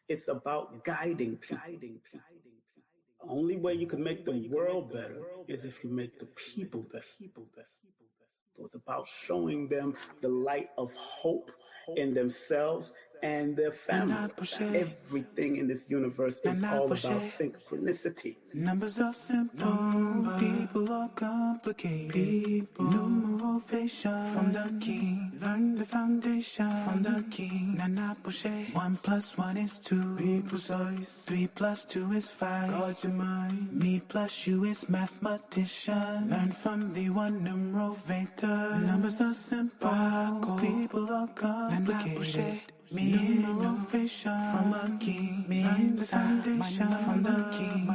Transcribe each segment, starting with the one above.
It's about guiding people. The only way you can make the world better is if you make the people better. So it's about showing them the light of hope in themselves and their family. Everything in this universe is all about synchronicity. Numbers are simple, people are complicated. Numeration from the king. Learn the foundation from the king. Nana Pushe. 1 plus 1 is 2. Be precise. 3 plus 2 is 5. Guard your mind. Me plus you is mathematician. Learn from the one numerovator. Numbers are simple, people are complicated. Me innovation from a king. Me foundation from the king.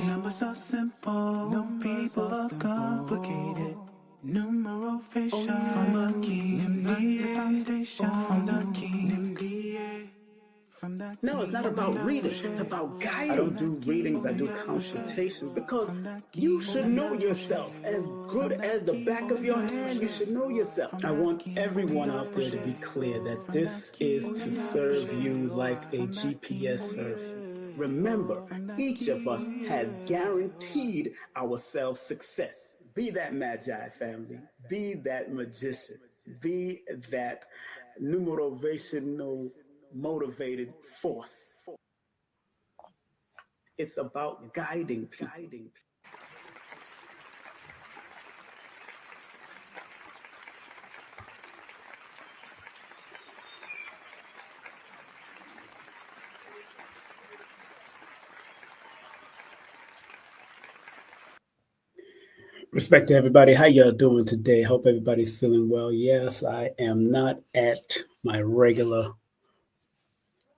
Numbers are simple. No people are complicated. Numerotation from a king. The foundation from the king. No, it's not about reading. It's about guiding. I don't do readings. I do consultations because you should know yourself. As good as the back of your hand, you should know yourself. I want everyone out there to be clear that this is to serve you like a GPS serves you. Remember, each of us has guaranteed ourselves success. Be that magi, family. Be that magician. Be that numerovational motivated force. It's about guiding people. Respect to everybody. How y'all doing today? Hope everybody's feeling well. Yes, I am not at my regular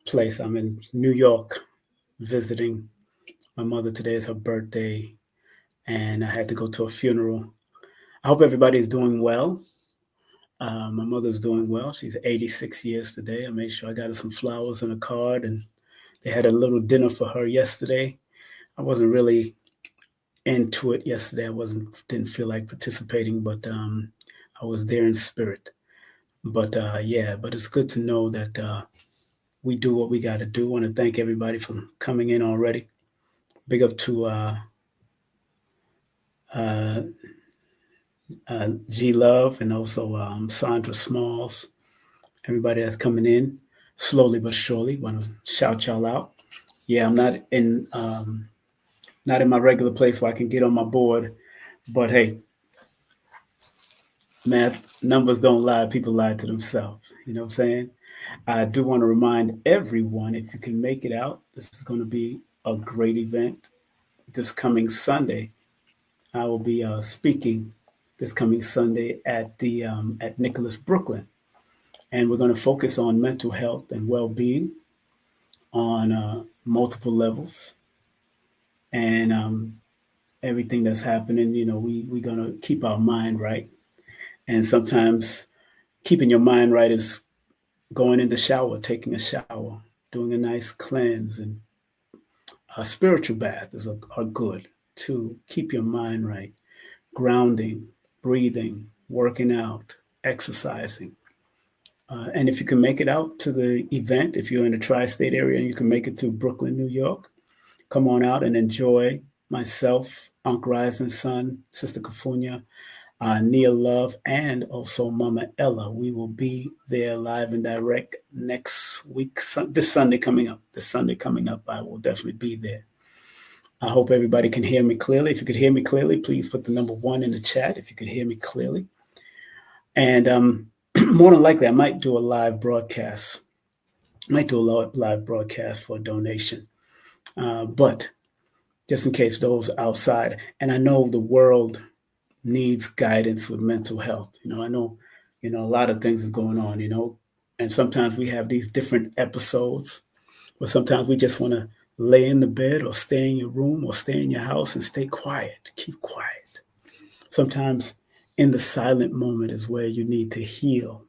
place. I'm in New York visiting my mother. Today is her birthday, and I had to go to a funeral. I hope everybody's doing well. My mother's doing well. She's 86 years today. I made sure I got her some flowers and a card, and they had a little dinner for her yesterday. I wasn't really into it yesterday. Didn't feel like participating, but I was there in spirit. But but it's good to know that we do what we got to do. I want to thank everybody for coming in already. Big up to G Love and also Sandra Smalls. Everybody that's coming in slowly but surely. Want to shout y'all out. Yeah, I'm not in my regular place where I can get on my board, but hey, math numbers don't lie. People lie to themselves. You know what I'm saying? I do want to remind everyone, if you can make it out, this is going to be a great event this coming Sunday. I will be speaking this coming Sunday at the at Nicholas Brooklyn, and we're going to focus on mental health and well-being on multiple levels, and everything that's happening. You know, we're going to keep our mind right, and sometimes keeping your mind right is going in the shower, taking a shower, doing a nice cleanse, and a spiritual bath are good to keep your mind right. Grounding, breathing, working out, exercising. And if you can make it out to the event, if you're in the tri-state area and you can make it to Brooklyn, New York, come on out and enjoy myself, Unc Rising Sun, Sister Kafunya, Nia Love, and also Mama Ella. We will be there live and direct next week, this Sunday coming up. I will definitely be there. I hope everybody can hear me clearly. If you could hear me clearly, please put the number 1 in the chat if you could hear me clearly. And more than likely, I might do a live broadcast. For a donation. But just in case those outside, and I know the world needs guidance with mental health. I know, a lot of things is going on, and sometimes we have these different episodes where sometimes we just want to lay in the bed or stay in your room or stay in your house and stay quiet, keep quiet. Sometimes in the silent moment is where you need to heal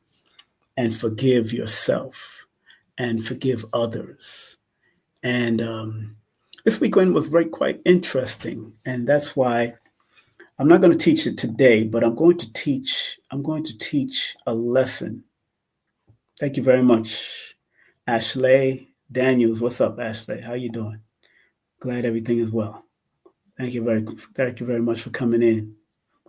and forgive yourself and forgive others. And this weekend was quite interesting. And that's why I'm not going to teach it today, but I'm going to teach a lesson. Thank you very much, Ashley, Daniels, what's up, Ashley? How you doing? Glad everything is well. Thank you very much for coming in.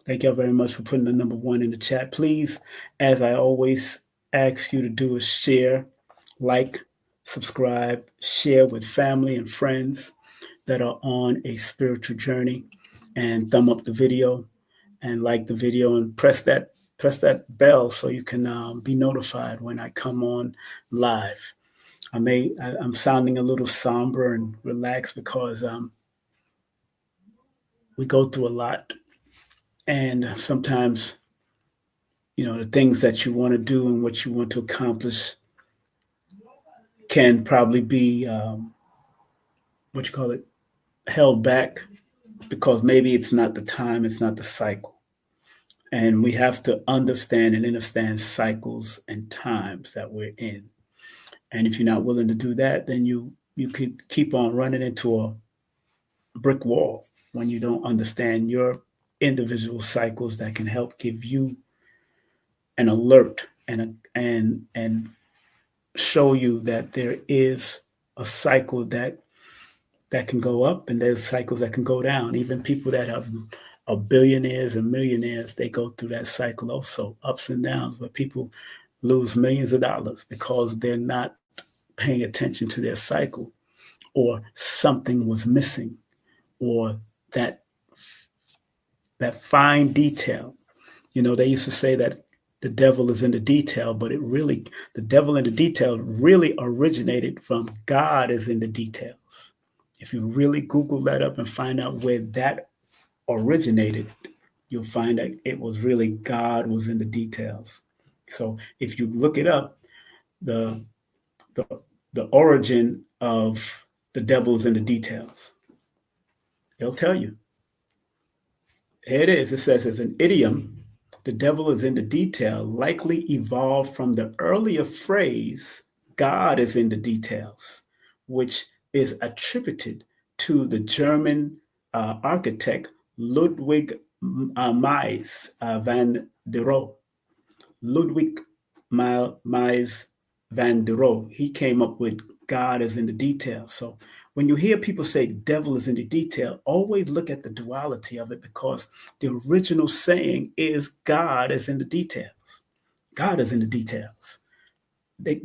Thank y'all very much for putting the number one in the chat. Please, as I always ask you to do, is share, like, subscribe, share with family and friends that are on a spiritual journey, and thumb up the video and like the video and press that bell so you can be notified when I come on live. I'm sounding a little somber and relaxed because we go through a lot, and sometimes the things that you want to do and what you want to accomplish can probably be what you call it, held back because maybe it's not the time, it's not the cycle. And we have to understand cycles and times that we're in. And if you're not willing to do that, then you could keep on running into a brick wall when you don't understand your individual cycles that can help give you an alert and show you that there is a cycle that can go up, and there's cycles that can go down. Even people that are billionaires and millionaires, they go through that cycle also, ups and downs, where people lose millions of dollars because they're not paying attention to their cycle, or something was missing, or that fine detail. They used to say that the devil is in the detail, but the devil in the detail really originated from God is in the details. If you really Google that up and find out where that originated, you'll find that it was really God was in the details. So if you look it up, the origin of the devil is in the details. It'll tell you. Here it is. It says, as an idiom, the devil is in the detail likely evolved from the earlier phrase, God is in the details, which is attributed to the German architect Ludwig Mies van der Rohe. Ludwig Mies van der Rohe, he came up with God is in the detail. So when you hear people say devil is in the detail, always look at the duality of it, because the original saying is God is in the details. God is in the details. There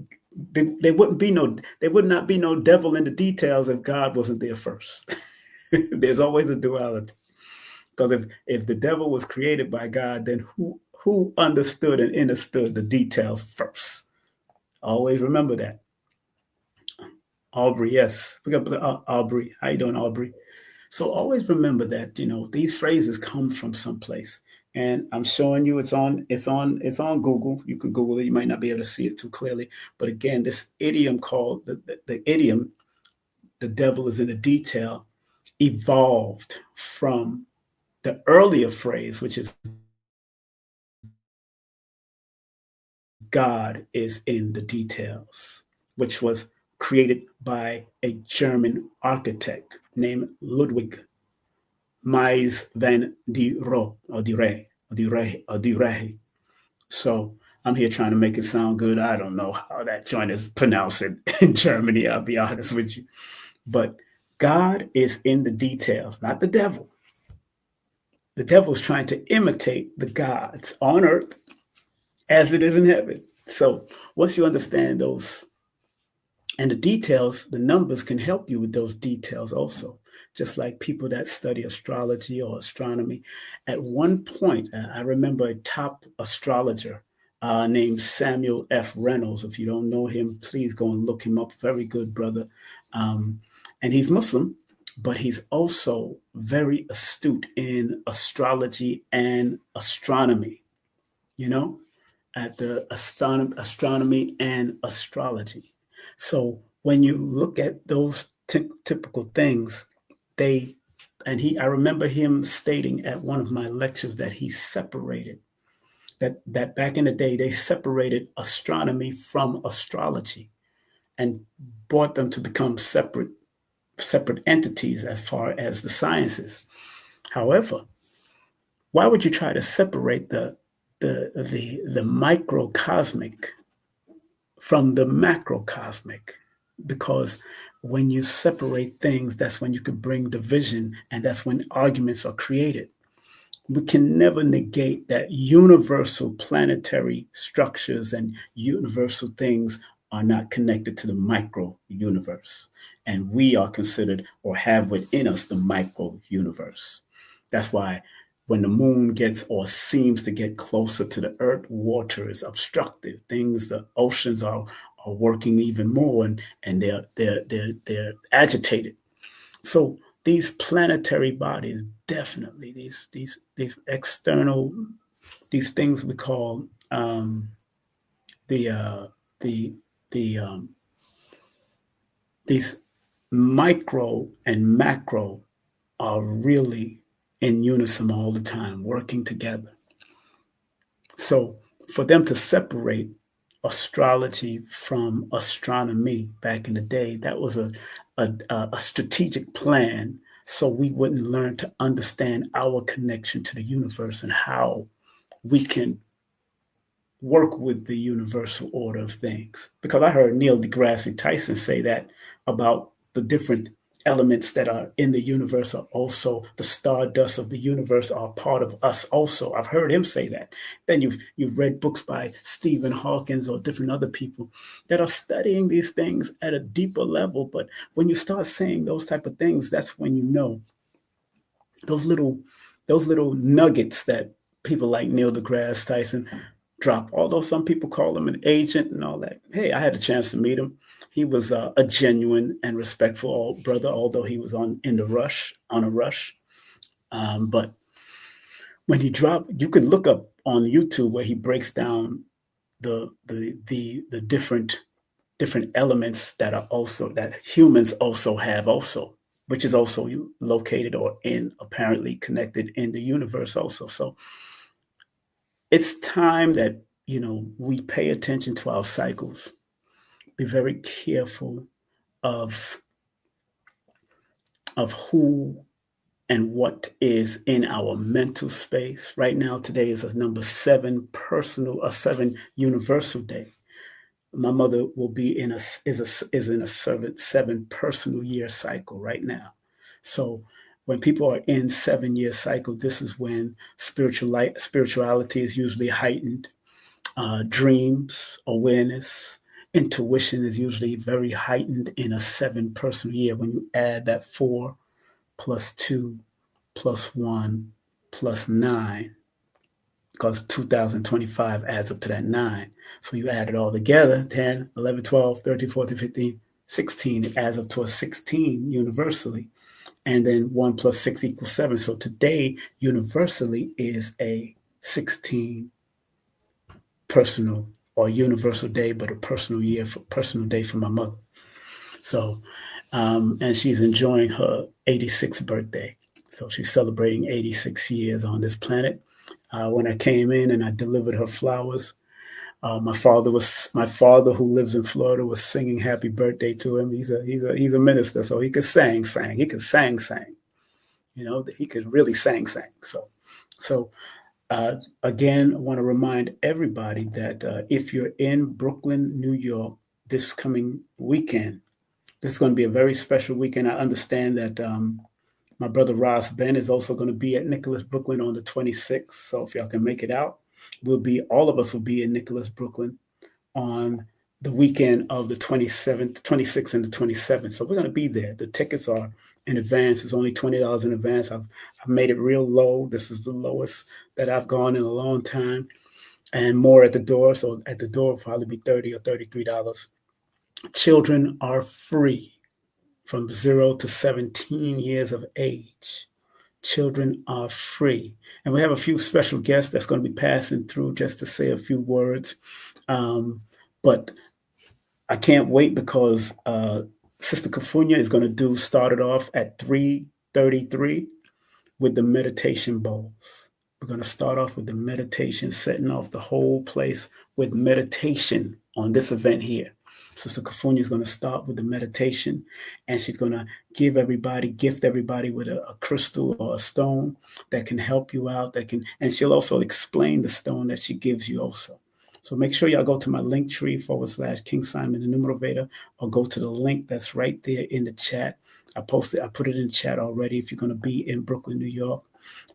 would not be no devil in the details if God wasn't there first. There's always a duality. Because if the devil was created by God, then who understood and understood the details first? Always remember that. Aubrey, yes. We got Aubrey. How you doing, Aubrey? So always remember that, these phrases come from someplace. And I'm showing you it's on Google. You can Google it. You might not be able to see it too clearly. But again, this idiom called the idiom, the devil is in the detail, evolved from the earlier phrase, which is God is in the details, which was created by a German architect named Ludwig Mies van der Rohe, or der Rohe. So I'm here trying to make it sound good. I don't know how that joint is pronounced in Germany, I'll be honest with you. But God is in the details, not the devil. The devil's trying to imitate the gods on earth as it is in heaven. So once you understand those and the details, the numbers can help you with those details also. Just like people that study astrology or astronomy. At one point, I remember a top astrologer named Samuel F. Reynolds. If you don't know him, please go and look him up. Very good brother. And he's Muslim, but he's also very astute in astrology and astronomy, at the astronomy and astrology. So when you look at those typical things, I remember him stating at one of my lectures that he separated, that back in the day, they separated astronomy from astrology and brought them to become separate entities as far as the sciences. However, why would you try to separate the microcosmic from the macrocosmic? because when you separate things, that's when you could bring division, and that's when arguments are created. We can never negate that universal planetary structures and universal things are not connected to the micro universe. And we are considered or have within us the micro universe. That's why when the moon gets or seems to get closer to the earth, water is obstructed. The oceans are working even more, and they're agitated. So these planetary bodies, definitely these external, these things we call the the these micro and macro are really in unison all the time, working together. So for them to separate astrology from astronomy back in the day, that was a strategic plan, so we wouldn't learn to understand our connection to the universe and how we can work with the universal order of things. Because I heard Neil deGrasse Tyson say that about the different elements that are in the universe are also the stardust of the universe are part of us also. I've heard him say that. Then you've read books by Stephen Hawkins or different other people that are studying these things at a deeper level. But when you start saying those type of things, that's when you know those little nuggets that people like Neil deGrasse Tyson drop. Although some people call him an agent and all that. Hey, I had a chance to meet him. He was a genuine and respectful brother, although he was on a rush. But when he dropped, you could look up on YouTube where he breaks down the different elements that are also that humans also have also, which is also located or apparently connected in the universe also. So it's time that we pay attention to our cycles. Be very careful of who and what is in our mental space. Right now, today is a number 7 universal day. My mother will be in a 7 personal year cycle right now. So when people are in 7-year cycle, this is when spirituality is usually heightened. Dreams, awareness, intuition is usually very heightened in a 7 personal year. When you add that 4 plus 2 plus 1 plus 9, because 2025 adds up to that 9. So you add it all together, 10, 11, 12, 13, 14, 15, 16. It adds up to a 16 universally. And then 1 plus 6 equals 7. So today, universally, is a 16 personal or universal day, but a personal day for my mother. So, and she's enjoying her 86th birthday. So she's celebrating 86 years on this planet. When I came in and I delivered her flowers, my father, who lives in Florida, was singing happy birthday to him. He's a minister, so he could sing. He could sing. He could really sing. So again, I want to remind everybody that if you're in Brooklyn, New York, this coming weekend, this is going to be a very special weekend. I understand that my brother Ross Ben is also going to be at Nicholas Brooklyn on the 26th. So if y'all can make it out, all of us will be in Nicholas Brooklyn on the weekend of the 27th, 26th, and the 27th. So we're going to be there. The tickets are in advance. It's only $20 in advance. I've made it real low. This is the lowest that I've gone in a long time, and more at the door. So at the door will probably be $30 or $33. Children are free from 0 to 17 years of age. Children are free. And we have a few special guests that's going to be passing through just to say a few words. But I can't wait because Sister Kafunya is going to start it off at 3:33 with the meditation bowls. We're going to start off with the meditation, setting off the whole place with meditation on this event here. Sister Kafunya is going to start with the meditation, and she's going to gift everybody with a crystal or a stone that can help you out, and she'll also explain the stone that she gives you also. So make sure y'all go to my link tree / King Simon the Numerator, or go to the link that's right there in the chat. I put it in the chat already. If you're going to be in Brooklyn, New York,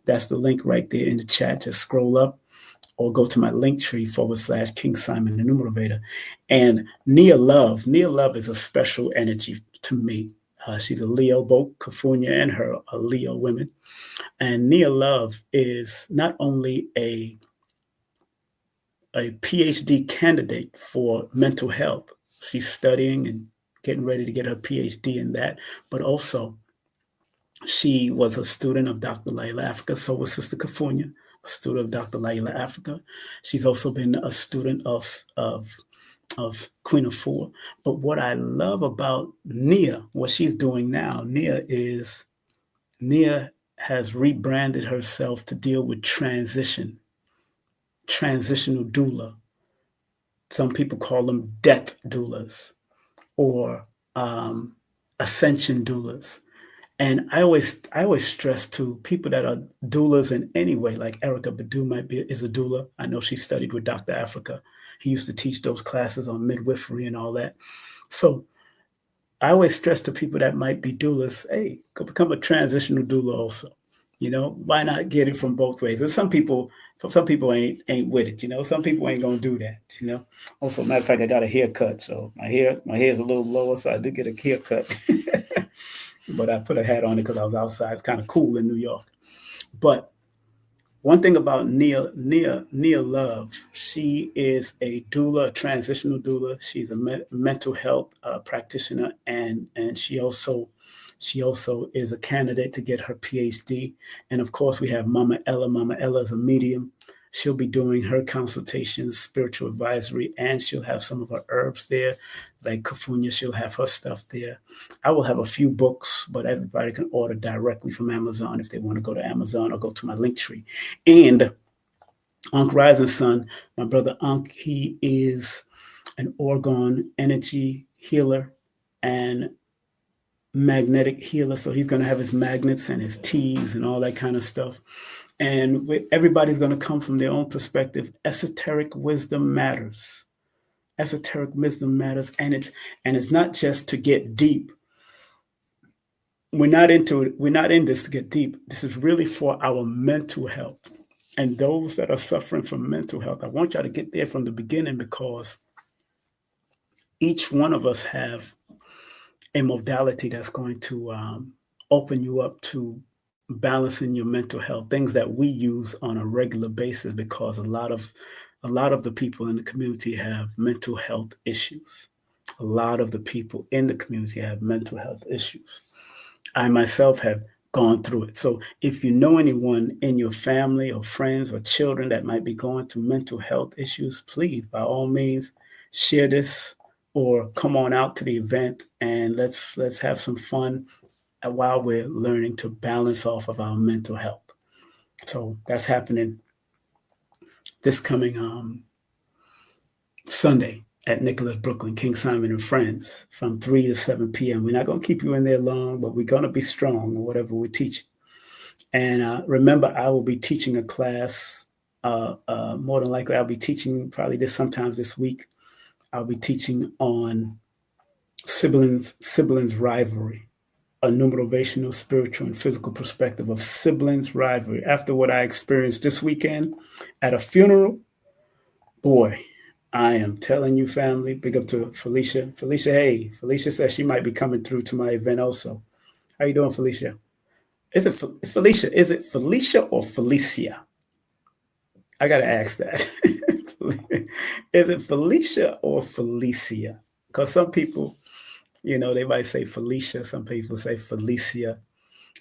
that's the link right there in the chat. Just scroll up or go to my link tree / King Simon the Numerator. And Nia Love is a special energy to me. She's a Leo, both Kafunya and her are Leo women. And Nia Love is not only a PhD candidate for mental health. She's studying and getting ready to get her PhD in that, but also she was a student of Dr. Llaila Afrika. So was Sister Kafunya, a student of Dr. Llaila Afrika. She's also been a student of Queen Afua. But what I love about Nia, what she's doing now, Nia has rebranded herself to deal with transitional doula. Some people call them death doulas or ascension doulas. And I always stress to people that are doulas in any way, like Erica Badu is a doula. I know she studied with Dr. Afrika. He used to teach those classes on midwifery and all that. So I always stress to people that might be doulas, hey, go become a transitional doula also. Why not get it from both ways? And some people ain't with it. Some people ain't gonna do that. Also, matter of fact, I got a haircut, so my hair is a little lower, so I did get a haircut. But I put a hat on it because I was outside. It's kind of cool in New York. But one thing about Nia Love, she is a doula, a transitional doula. She's a mental health practitioner, and she also is a candidate to get her PhD. And of course, we have Mama Ella. Mama Ella is a medium. She'll be doing her consultations, spiritual advisory, and she'll have some of her herbs there. Like Kafunya, she'll have her stuff there. I will have a few books, but everybody can order directly from Amazon if they want to go to Amazon or go to my link tree. And Ankh Rising Sun, my brother Ankh, he is an orgone energy healer and magnetic healer. So he's going to have his magnets and his teas and all that kind of stuff. And everybody's going to come from their own perspective. Esoteric wisdom matters. Esoteric wisdom matters. And it's not just to get deep. We're not into it. We're not in this to get deep. This is really for our mental health. And those that are suffering from mental health, I want y'all to get there from the beginning, because each one of us have a modality that's going to open you up to balancing your mental health, things that we use on a regular basis, because a lot of the people in the community have mental health issues. A lot of the people in the community have mental health issues. I myself have gone through it. So if you know anyone in your family or friends or children that might be going through mental health issues, please, by all means, share this or come on out to the event and let's have some fun while we're learning to balance off of our mental health. So that's happening this coming Sunday at Nicholas Brooklyn, King Simon and Friends, from 3 to 7 p.m. We're not going to keep you in there long, but we're going to be strong in whatever we're teaching. And remember, I will be teaching a class. More than likely, I'll be teaching probably sometimes this week. I'll be teaching on siblings rivalry, a numerovational, spiritual, and physical perspective of siblings rivalry. After what I experienced this weekend at a funeral, boy, I am telling you, family, big up to Felicia. Felicia, hey, Felicia says she might be coming through to my event also. How you doing, Felicia? Is it Felicia? Is it Felicia or Felicia? I got to ask that. Is it Felicia or Felicia? Because some people, they might say Felicia. Some people say Felicia.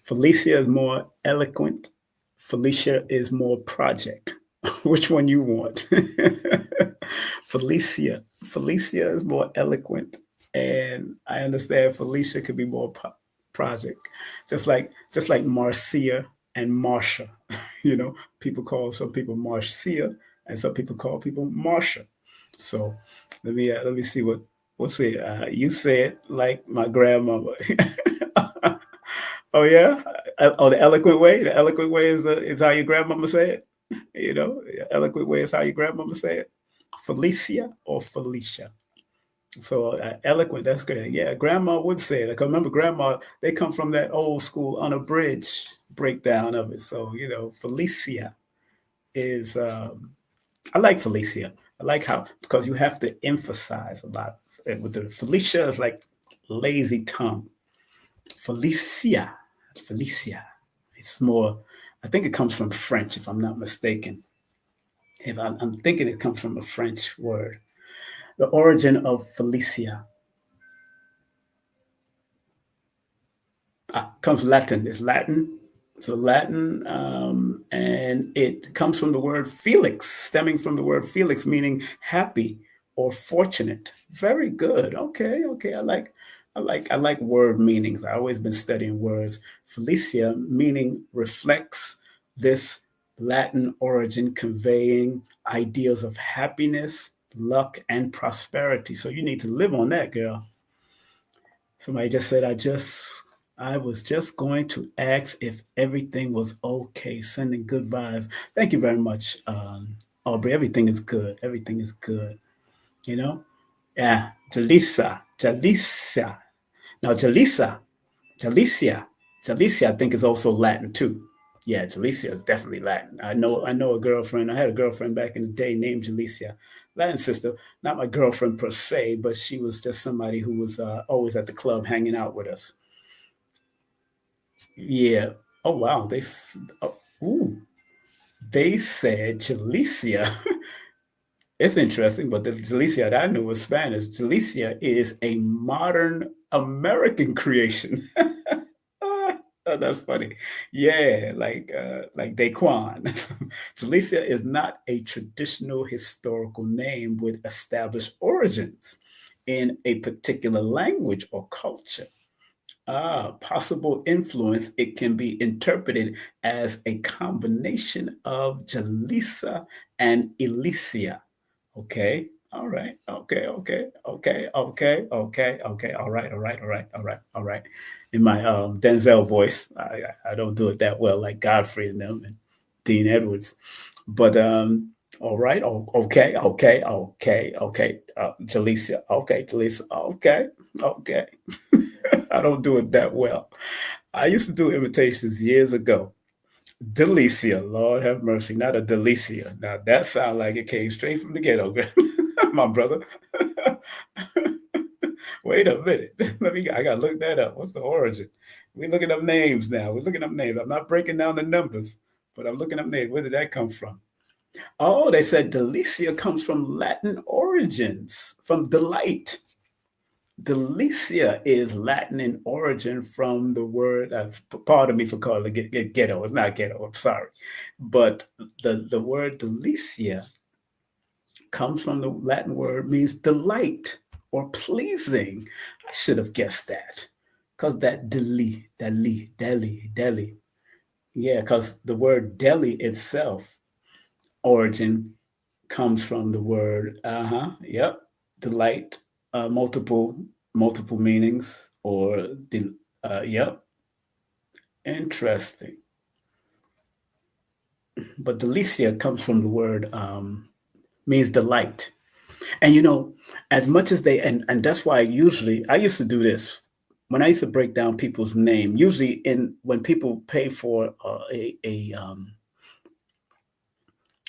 Felicia is more eloquent. Felicia is more project. Which one you want? Felicia is more eloquent, and I understand Felicia could be more project. Just like Marcia and Marsha. People call some people Marcia, and some people call people Marsha. So let me see what's it. You said like my grandmother. Oh yeah. Oh, the eloquent way. The eloquent way is how your grandmama said. The eloquent way is how your grandmama said. Felicia or Felicia. So eloquent, that's great. Yeah, grandma would say it. Like, I remember grandma, they come from that old school unabridged breakdown of it. So, Felicia is, I like Felicia. I like how, because you have to emphasize a lot. With the Felicia is like lazy tongue. Felicia, Felicia. It's more, I think it comes from French, if I'm not mistaken. If I'm thinking it comes from a French word. The origin of Felicia comes Latin. It's Latin. So Latin, and it comes from the word Felix, stemming from the word Felix, meaning happy or fortunate. Very good. Okay, okay. I like word meanings. I've always been studying words. Felicia, meaning reflects this Latin origin, conveying ideas of happiness, luck, and prosperity. So you need to live on that, girl. Somebody just said, I was just going to ask if everything was okay. Sending good vibes. Thank you very much, Aubrey. Everything is good. Everything is good. You know? Yeah. Jalisa. Now, Jalicia, I think is also Latin too. Yeah, Jalicia is definitely Latin. I know a girlfriend. I had a girlfriend back in the day named Jalicia, Latin sister. Not my girlfriend per se, but she was just somebody who was always at the club hanging out with us. Yeah. Oh wow. Ooh, they said Jalicia. It's interesting, but the Jalicia that I knew was Spanish. Jalicia is a modern American creation. Oh, that's funny. Yeah, like Daquan. Jalicia is not a traditional historical name with established origins in a particular language or culture. Possible influence, it can be interpreted as a combination of Jalisa and Elysia. Okay. All right. Okay. Okay. Okay. Okay. Okay. Okay. All right. All right. All right. All right. All right. In my Denzel voice, I don't do it that well like Godfrey and them and Dean Edwards, but all right. Oh, okay. Okay. Okay. Okay. Jaleesa. Okay. Jaleesa. Okay. Okay. I don't do it that well. I used to do imitations years ago. Delicia, Lord have mercy, not a Delicia. Now that sounds like it came straight from the ghetto, my brother. Wait a minute. I gotta look that up. What's the origin? We're looking up names now. We're looking up names. I'm not breaking down the numbers, but I'm looking up names. Where did that come from? Oh, they said Delicia comes from Latin origins, from delight. Delicia is Latin in origin from the word, pardon me for calling it ghetto. It's not ghetto, I'm sorry. But the word delicia comes from the Latin word means delight or pleasing. I should have guessed that. Because that deli. Yeah, because the word deli itself, origin comes from the word, yep, delight, multiple meanings, or yep, interesting. But delicia comes from the word, means delight. And as much as and that's why usually I used to do this when I used to break down people's name. Usually, in when people pay for a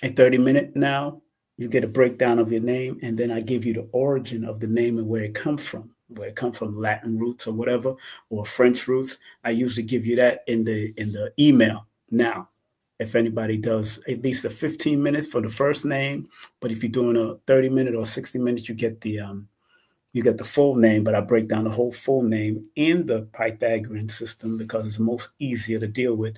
30-minute now, you get a breakdown of your name, and then I give you the origin of the name and where it comes from, Latin roots or whatever, or French roots. I usually give you that in the email. Now, if anybody does at least a 15 minutes for the first name, but if you're doing a 30-minute or 60 minutes, you get the full name, but I break down the whole full name in the Pythagorean system because it's most easier to deal with.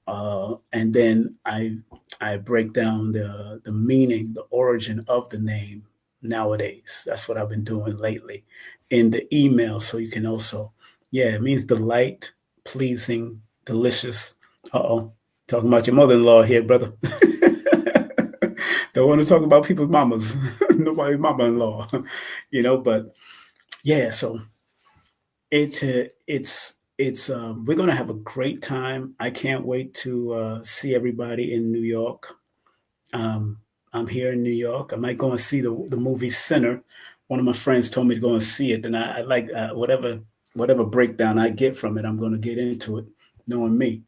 And then I break down the meaning, the origin of the name nowadays. That's what I've been doing lately in the email. So you can also, yeah, it means delight, pleasing, delicious. Uh-oh, talking about your mother-in-law here, brother. Don't want to talk about people's mamas. Nobody's mama-in-law, but yeah, so it's we're gonna have a great time. I can't wait to see everybody in New York. I'm here in New York. I might go and see the movie Sinner. One of my friends told me to go and see it, and I like whatever breakdown I get from it, I'm going to get into it, knowing me,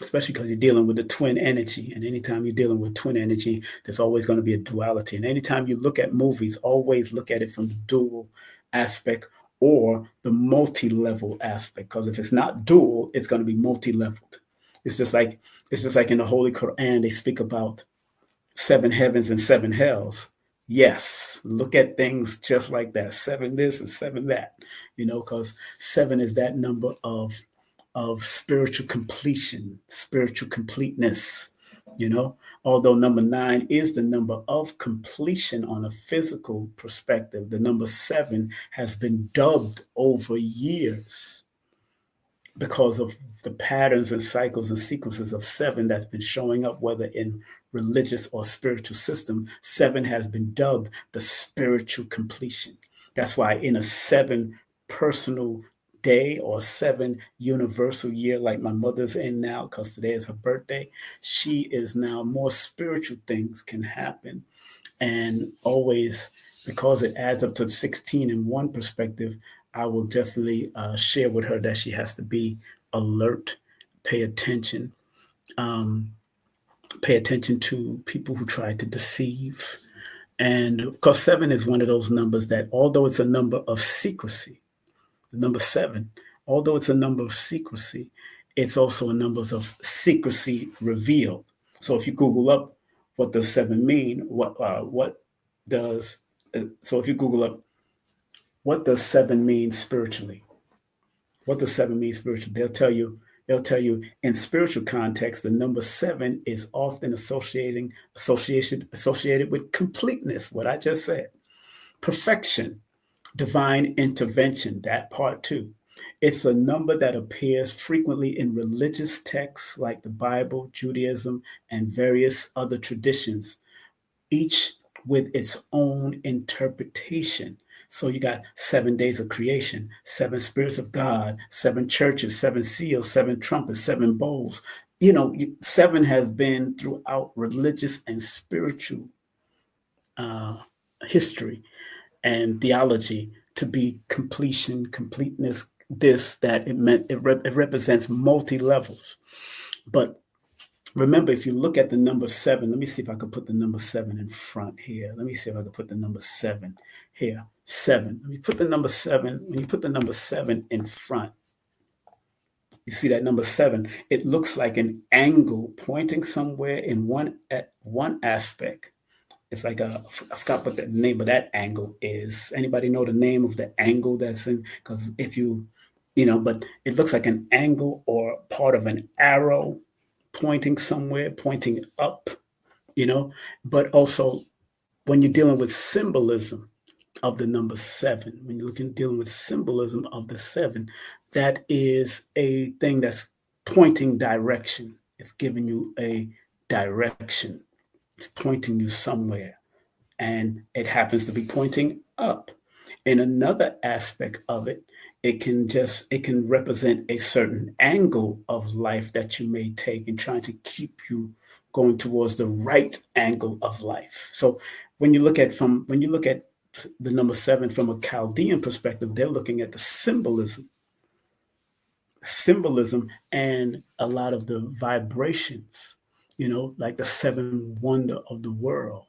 especially because you're dealing with the twin energy. And anytime you're dealing with twin energy, there's always going to be a duality. And anytime you look at movies, always look at it from the dual aspect or the multi-level aspect. Because if it's not dual, it's going to be multi-leveled. It's just like in the Holy Quran, they speak about 7 heavens and 7 hells. Yes, look at things just like that. 7 this and 7 that, because 7 is that number of spiritual completion, spiritual completeness, although number 9 is the number of completion on a physical perspective. The number 7 has been dubbed over years because of the patterns and cycles and sequences of 7 that's been showing up, whether in religious or spiritual system. 7 has been dubbed the spiritual completion. That's why in a 7 personal day or 7 universal year, like my mother's in now, because today is her birthday, she is now more spiritual things can happen. And always, because it adds up to 16 in one perspective, I will definitely share with her that she has to be alert, pay attention to people who try to deceive. And because 7 is one of those numbers that, although it's a number of secrecy, the number 7, although it's a number of secrecy, it's also a number of secrecy revealed. So if you Google up what does 7 mean, if you Google up what does 7 mean spiritually, they'll tell you in spiritual context, the number 7 is often associated with completeness, what I just said, perfection, divine intervention, that part too. It's a number that appears frequently in religious texts like the Bible, Judaism, and various other traditions, each with its own interpretation. So you got 7 days of creation, 7 spirits of God, 7 churches, 7 seals, 7 trumpets, 7 bowls. 7 has been throughout religious and spiritual history and theology to be completion, completeness, this, that. It represents multi levels. But remember, if you look at the number 7, let me see if I could put the number 7 in front here. Let me see if I could put the number 7 here. 7. Let me put the number 7. When you put the number 7 in front, you see that number 7, it looks like an angle pointing somewhere in one aspect. It's like I forgot what the name of that angle is. Anybody know the name of the angle that's in? Because if but it looks like an angle or part of an arrow pointing somewhere, pointing up, but also when you're dealing with symbolism of the number 7, when you're dealing with symbolism of the 7, that is a thing that's pointing direction. It's giving you a direction. It's pointing you somewhere, and it happens to be pointing up. In another aspect of it, it can represent a certain angle of life that you may take in trying to keep you going towards the right angle of life. So when you look at the number 7 from a Chaldean perspective, they're looking at the symbolism and a lot of the vibrations, like the 7 wonder of the world,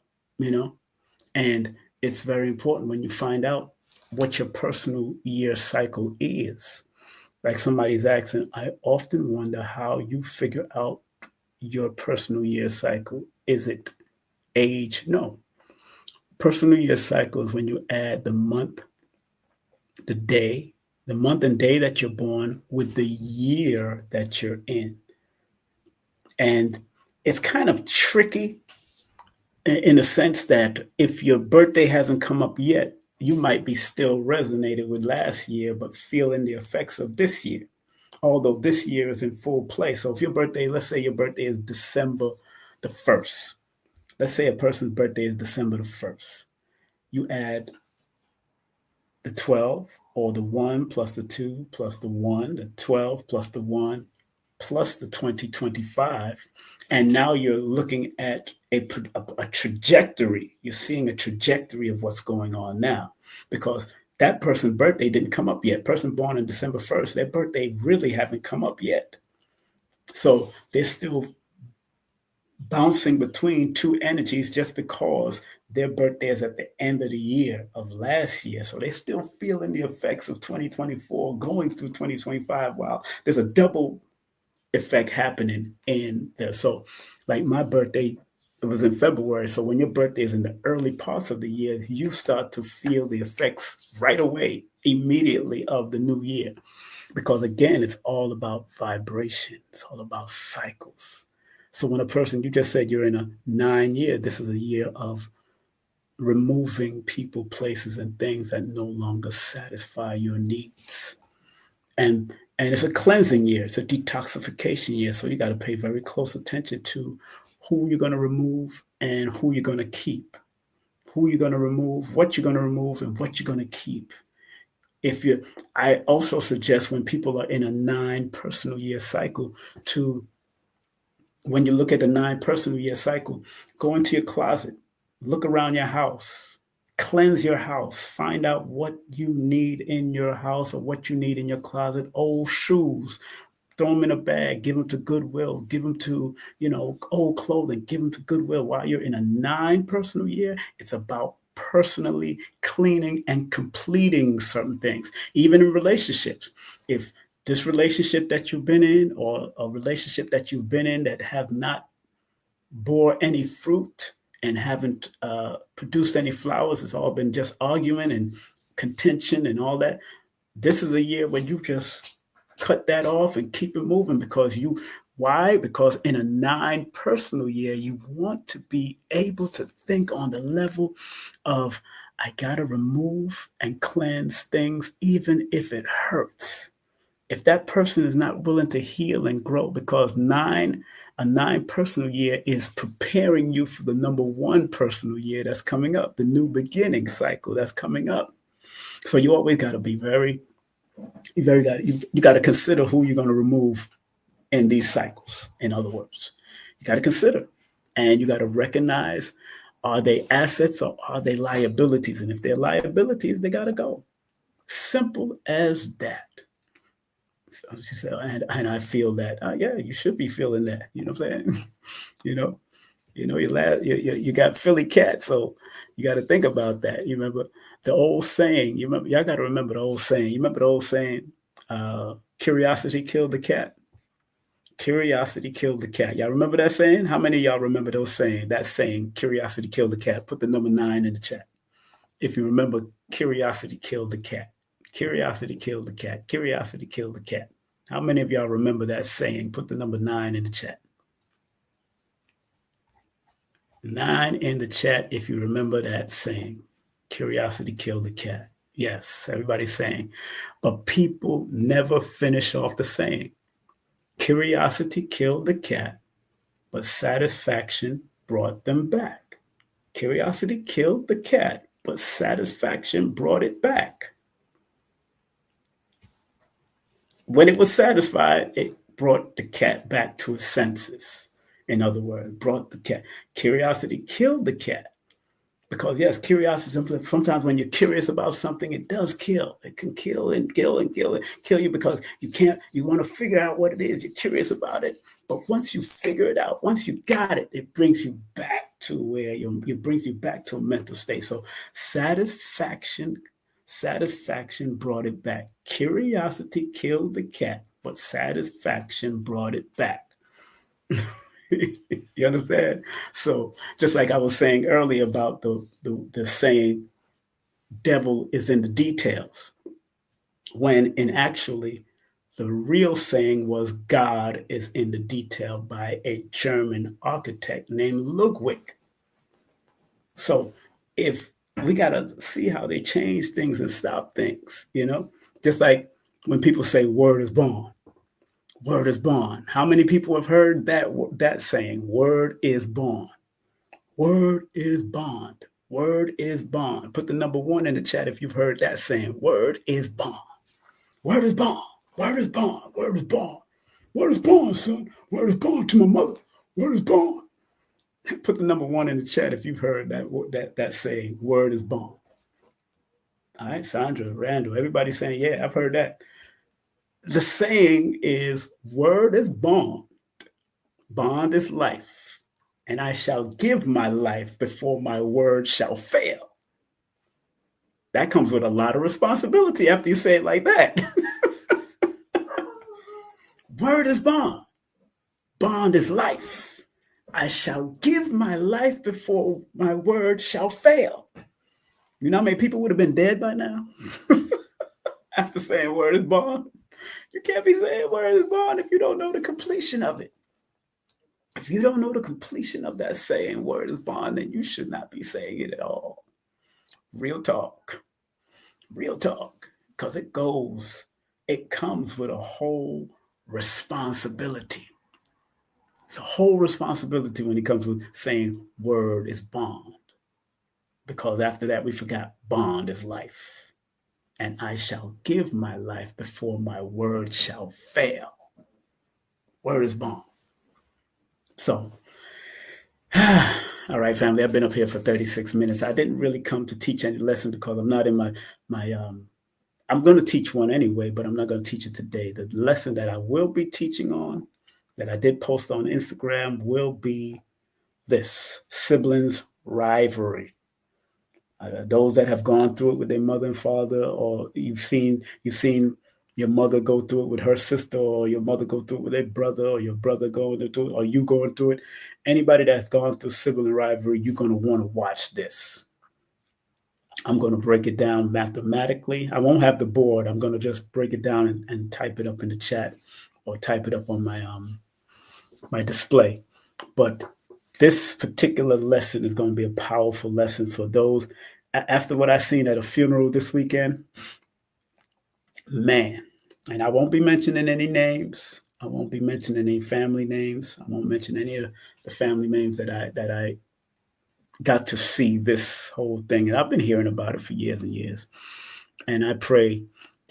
and it's very important when you find out what your personal year cycle is. Like somebody's asking, I often wonder how you figure out your personal year cycle. Is it age? No. Personal year cycle is when you add the month, the month and day that you're born with the year that you're in. And it's kind of tricky in the sense that if your birthday hasn't come up yet, you might be still resonated with last year, but feeling the effects of this year, although this year is in full play. So if let's say your birthday is December the 1st. Let's say a person's birthday is December the 1st. You add the 12 or the 1 plus the 2 plus the 1, the 12 plus the 1 plus the 2025. And now you're looking at a trajectory. You're seeing a trajectory of what's going on now, because that person's birthday didn't come up yet. Person born on December 1st, their birthday really haven't come up yet. So they're still bouncing between two energies just because their birthday is at the end of the year of last year. So they're still feeling the effects of 2024 going through 2025. Wow, there's a double effect happening in there. So like my birthday, it was in February. So when your birthday is in the early parts of the year, you start to feel the effects right away, immediately of the new year. Because again, it's all about vibration. It's all about cycles. So when a person, you just said you're in a 9-year, this is a year of removing people, places, and things that no longer satisfy your needs. And it's a cleansing year. It's a detoxification year. So you got to pay very close attention to who you're going to remove and who you're going to keep. Who you're going to remove, what you're going to remove, and what you're going to keep. I also suggest when people are in a 9 personal year cycle when you look at the 9 personal year cycle, go into your closet, look around your house, cleanse your house, find out what you need in your house or what you need in your closet. Old shoes, throw them in a bag, give them to Goodwill, give them to, old clothing, give them to Goodwill. While you're in a 9 personal year, it's about personally cleaning and completing certain things, even in relationships. If this relationship that you've been in or a relationship that you've been in that have not bore any fruit and haven't produced any flowers, it's all been just argument and contention and all that. This is a year where you just cut that off and keep it moving why? Because in a 9 personal year, you want to be able to think on the level of, I got to remove and cleanse things, even if it hurts. If that person is not willing to heal and grow, because a 9 personal year is preparing you for the number 1 personal year that's coming up, the new beginning cycle that's coming up. So you always got to be you got to consider who you're going to remove in these cycles. In other words, you got to consider, and you got to recognize, are they assets or are they liabilities? And if they're liabilities, they got to go. Simple as that. She said, and I feel that. Yeah, you should be feeling that. You know what I'm saying? You got Philly cat, so you got to think about that. You remember the old saying? Y'all got to remember the old saying. You remember the old saying, curiosity killed the cat? Curiosity killed the cat. Y'all remember that saying? How many of y'all remember that saying, curiosity killed the cat? Put the number 9 in the chat if you remember curiosity killed the cat. Curiosity killed the cat. Curiosity killed the cat. How many of y'all remember that saying? Put the number 9 in the chat. 9 in the chat if you remember that saying. Curiosity killed the cat. Yes, everybody's saying. But people never finish off the saying. Curiosity killed the cat, but satisfaction brought them back. Curiosity killed the cat, but satisfaction brought it back. When it was satisfied, it brought the cat back to its senses. In other words, brought the cat. Curiosity killed the cat. Because yes, curiosity, sometimes when you're curious about something, it does kill. It can kill you because you want to figure out what it is. You're curious about it. But once you figure it out, once you got it, it brings you back to where it brings you back to a mental state. So satisfaction brought it back. Curiosity killed the cat, but satisfaction brought it back. You understand? So just like I was saying earlier about the saying, devil is in the details, when in actually the real saying was God is in the detail, by a German architect named Ludwig. So if we got to see how they change things and stop things, just like when people say word is born. Word is born. How many people have heard that saying? Word is born. Word is bond. Word is bond. Put the number 1 in the chat if you've heard that saying. Word is born. Word is born. Word is born. Word is born. Word is born, son. Word is born to my mother. Word is born. Put the number 1 in the chat if you've heard that saying, word is born. All right, Sandra, Randall, everybody saying, yeah, I've heard that. The saying is, word is bond, bond is life, and I shall give my life before my word shall fail. That comes with a lot of responsibility after you say it like that. Word is bond, bond is life. I shall give my life before my word shall fail. You know how many people would have been dead by now after saying word is bond? You can't be saying word is bond if you don't know the completion of it. If you don't know the completion of that saying, word is bond, then you should not be saying it at all. Real talk. Real talk. Because it comes with a whole responsibility. It's a whole responsibility when it comes to saying word is bond. Because after that, we forgot bond is life. And I shall give my life before my word shall fail. Word is bond. So, all right, family, I've been up here for 36 minutes. I didn't really come to teach any lesson because I'm not in my I'm going to teach one anyway, but I'm not going to teach it today. The lesson that I will be teaching on, that I did post on Instagram, will be this: siblings rivalry. Those that have gone through it with their mother and father, or you've seen your mother go through it with her sister, or your mother go through it with their brother, or your brother going through it, or you going through it. Anybody that's gone through sibling rivalry, you're going to want to watch this. I'm going to break it down mathematically. I won't have the board. I'm going to just break it down and type it up in the chat, or type it up on my display. But this particular lesson is going to be a powerful lesson for those. After what I seen at a funeral this weekend, man, and I won't be mentioning any names. I won't be mentioning any family names. I won't mention any of the family names that I got to see this whole thing. And I've been hearing about it for years and years. And I pray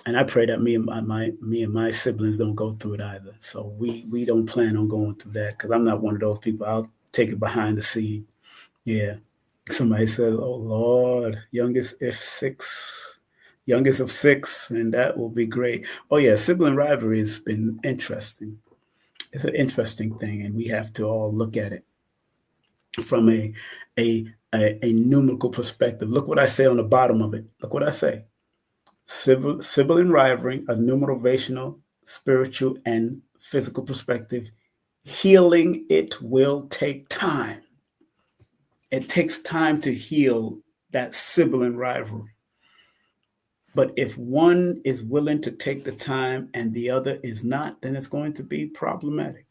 that me and my siblings don't go through it either. So we don't plan on going through that, because I'm not one of those people. I'll take it behind the scene. Yeah. Somebody said, oh Lord, youngest of six, and that will be great. Oh yeah, sibling rivalry has been interesting. It's an interesting thing, and we have to all look at it from a numerical perspective. Look what I say on the bottom of it. Look what I say. Sibling rivalry, a numerational, spiritual, and physical perspective. Healing it will take time. It takes time to heal that sibling rivalry. But if one is willing to take the time and the other is not, then it's going to be problematic.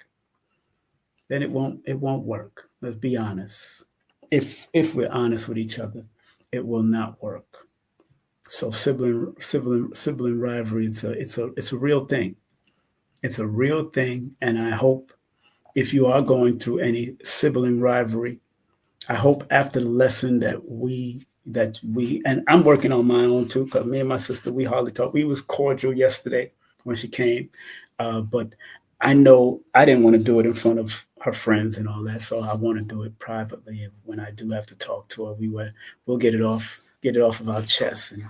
Then it won't work. Let's be honest. If we're honest with each other, it will not work. So sibling rivalry, it's a real thing. It's a real thing, and I hope if you are going through any sibling rivalry, I hope after the lesson that we, and I'm working on my own too, because me and my sister, we hardly talk. We was cordial yesterday when she came, but I know I didn't want to do it in front of her friends and all that, so I want to do it privately. And when I do have to talk to her, we'll get it off of our chests, and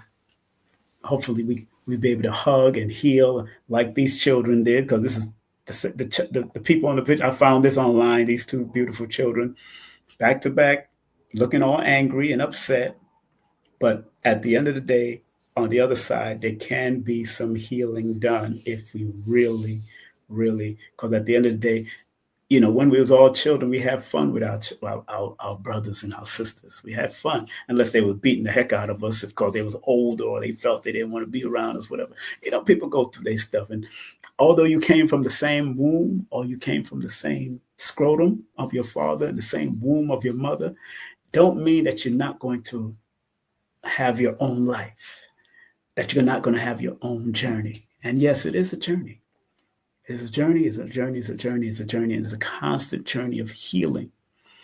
hopefully we'll be able to hug and heal like these children did, because this is the people on the picture. I found this online, these two beautiful children, back to back, looking all angry and upset. But at the end of the day, on the other side, there can be some healing done if we really, really, because at the end of the day, when we was all children, we had fun with our brothers and our sisters. We had fun, unless they were beating the heck out of us because they was older or they felt they didn't want to be around us, whatever. People go through their stuff. And although you came from the same womb, or you came from the same scrotum of your father and the same womb of your mother, don't mean that you're not going to have your own life, that you're not going to have your own journey. And yes, it is a journey. It's a journey, and it's a constant journey of healing.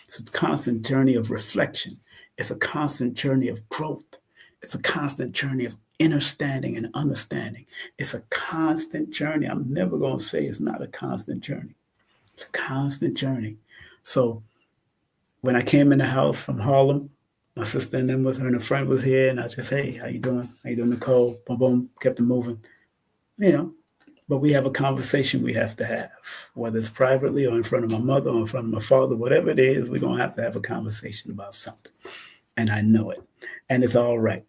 It's a constant journey of reflection. It's a constant journey of growth. It's a constant journey of understanding and understanding. It's a constant journey. I'm never going to say it's not a constant journey. It's a constant journey. So when I came in the house from Harlem, my sister and them was her and a friend was here, and I just, hey, how you doing? How you doing, Nicole? Boom, boom, kept it moving, you know. But we have a conversation we have to have, whether it's privately or in front of my mother or in front of my father, whatever it is, we're gonna have to have a conversation about something. And I know it. And it's all right.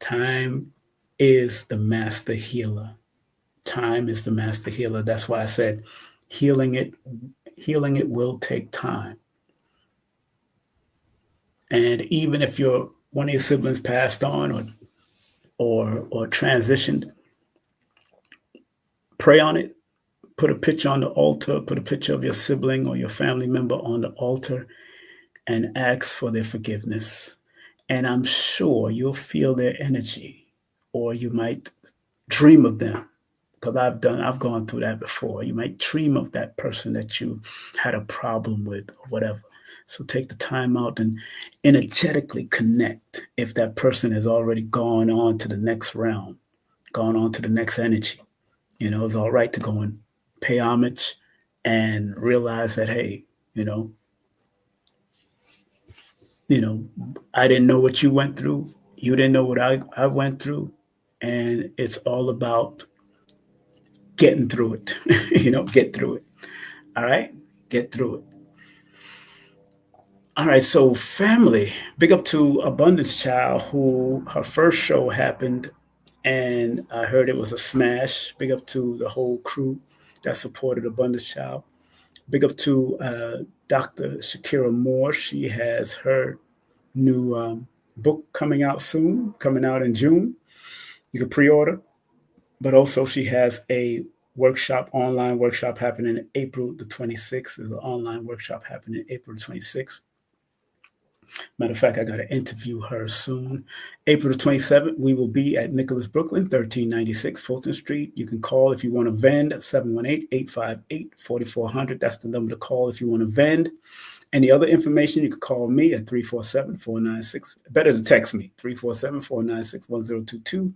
Time is the master healer. Time is the master healer. That's why I said healing it will take time. And even if one of your siblings passed on or transitioned, pray on it. Put a picture on the altar. Put a picture of your sibling or your family member on the altar, and ask for their forgiveness. And I'm sure you'll feel their energy, or you might dream of them, because I've gone through that before. You might dream of that person that you had a problem with or whatever. So take the time out and energetically connect if that person has already gone on to the next realm, gone on to the next energy. It's all right to go and pay homage and realize that, hey, I didn't know what you went through. You didn't know what I went through. And it's all about getting through it, get through it. All right. Get through it. All right. So family, big up to Abundance Child, who her first show happened and I heard it was a smash. Big up to the whole crew that supported Abundance Child. Big up to Dr. Shakira Moore. She has her new book coming out soon, coming out in June. You can pre-order. But also she has a online workshop happening April the 26th. There's an online workshop happening April the 26th. Matter of fact, I got to interview her soon. April the 27th, we will be at Nicholas, Brooklyn, 1396 Fulton Street. You can call if you want to vend at 718-858-4400. That's the number to call if you want to vend. Any other information, you can call me at 347-496. Better to text me, 347-496-1022.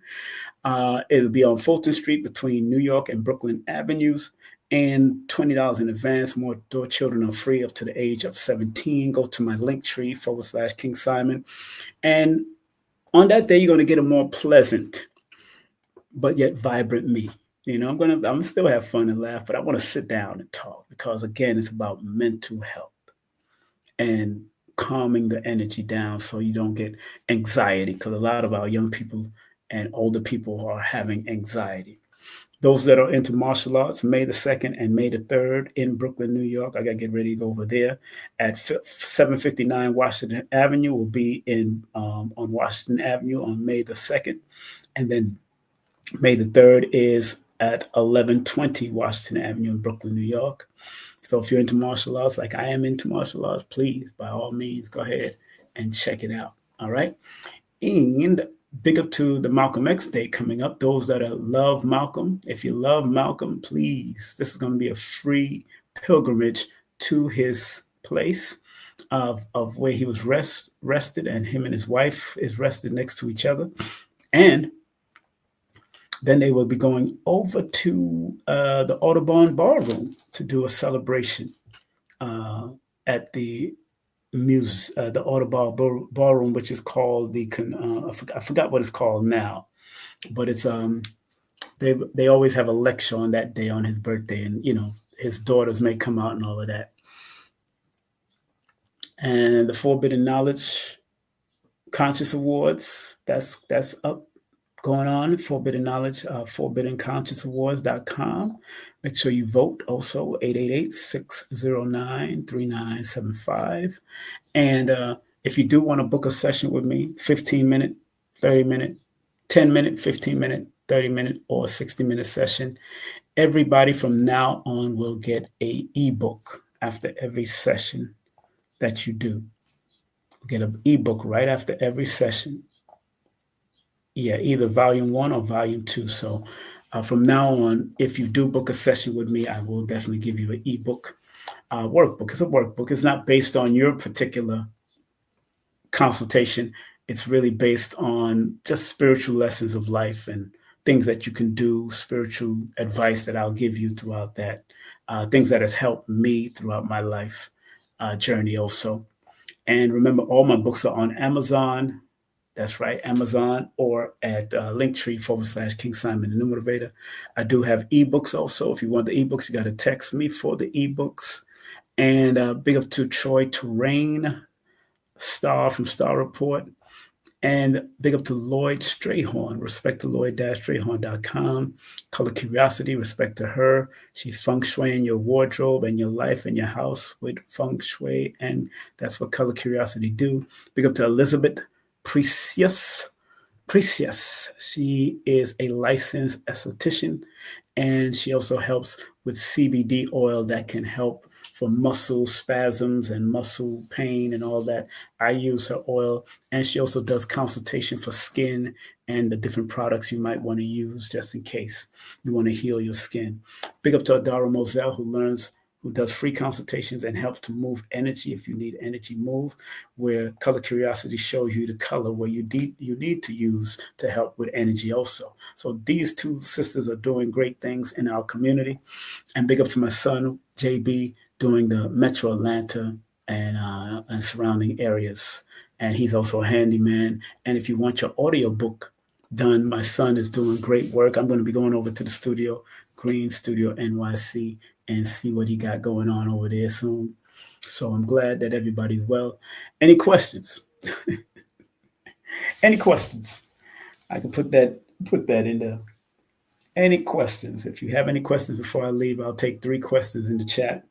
It'll be on Fulton Street between New York and Brooklyn Avenues. And $20 in advance. More door children are free up to the age of 17. Go to my Linktree /King Simon. And on that day, you're going to get a more pleasant, but yet vibrant me. I'm gonna still have fun and laugh, but I want to sit down and talk because, again, it's about mental health and calming the energy down so you don't get anxiety, because a lot of our young people and older people are having anxiety. Those that are into martial arts, May the 2nd and May the 3rd in Brooklyn, New York. I got to get ready to go over there at 759 Washington Avenue. Will be on Washington Avenue on May the 2nd. And then May the 3rd is at 1120 Washington Avenue in Brooklyn, New York. So if you're into martial arts, like I am into martial arts, please, by all means, go ahead and check it out. All right. And big up to the Malcolm X Day coming up. Those that love Malcolm, if you love Malcolm, please, this is going to be a free pilgrimage to his place of where he was rested, and him and his wife is rested next to each other. And then they will be going over to the Audubon Ballroom to do a celebration at the the Audubon Ballroom, which is called I forgot what it's called now, but it's they always have a lecture on that day, on his birthday, and his daughters may come out and all of that. And the Forbidden Knowledge Conscious Awards, that's up, going on. Forbidden Knowledge, ForbiddenConsciousAwards.com. Make sure you vote. Also 888-609-3975. And if you do want to book a session with me, 15-minute, 30-minute, 10-minute, 15-minute, 30-minute, or 60-minute session, everybody from now on will get an ebook after every session that you do. Get an ebook right after every session. Yeah, either volume 1 or volume 2. So from now on, if you do book a session with me, I will definitely give you an ebook. Workbook. It's a workbook. It's not based on your particular consultation. It's really based on just spiritual lessons of life and things that you can do, spiritual advice that I'll give you throughout that, things that has helped me throughout my life journey also. And remember, all my books are on Amazon. That's right, Amazon, or at Linktree /King Simon, the New Motivator. I do have ebooks also. If you want the ebooks, you got to text me for the ebooks. And big up to Troy Terrain, Star from Star Report. And big up to Lloyd Strayhorn, respect to Lloyd-Strayhorn.com. Color Curiosity, respect to her. She's feng shuiing your wardrobe and your life and your house with feng shui. And that's what Color Curiosity do. Big up to Elizabeth Precious. She is a licensed esthetician, and she also helps with CBD oil that can help for muscle spasms and muscle pain and all that. I use her oil, and she also does consultation for skin and the different products you might want to use just in case you want to heal your skin. Big up to Adara Moselle, who does free consultations and helps to move energy if you need energy move, where Color Curiosity shows you the color where you need to use to help with energy also. So these two sisters are doing great things in our community. And big up to my son, JB, doing the Metro Atlanta and surrounding areas. And he's also a handyman. And if you want your audiobook done, my son is doing great work. I'm going to be going over to the studio, Green Studio NYC, and see what he got going on over there soon. So I'm glad that everybody's well. Any questions? Any questions? I can put that in there. Any questions? If you have any questions before I leave, I'll take 3 questions in the chat.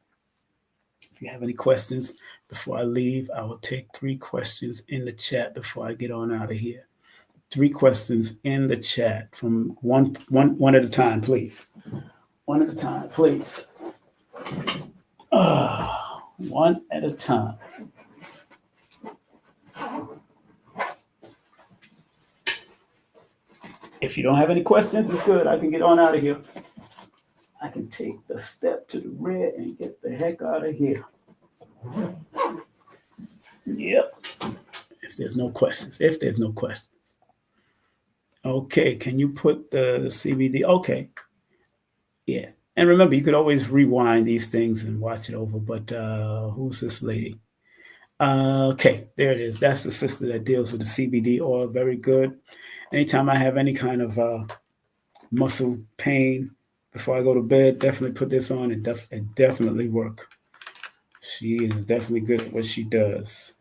If you have any questions before I leave, I will take 3 questions in the chat before I get on out of here. 3 questions in the chat from one at a time, please. One at a time, please. One at a time. If you don't have any questions, it's good. I can get on out of here. I can take the step to the rear and get the heck out of here. Yep. If there's no questions. Okay, can you put the CBD? Okay. Yeah. And remember, you could always rewind these things and watch it over. But who's this lady? Okay, there it is. That's the sister that deals with the CBD oil. Very good. Anytime I have any kind of muscle pain before I go to bed, definitely put this on. It definitely work. She is definitely good at what she does.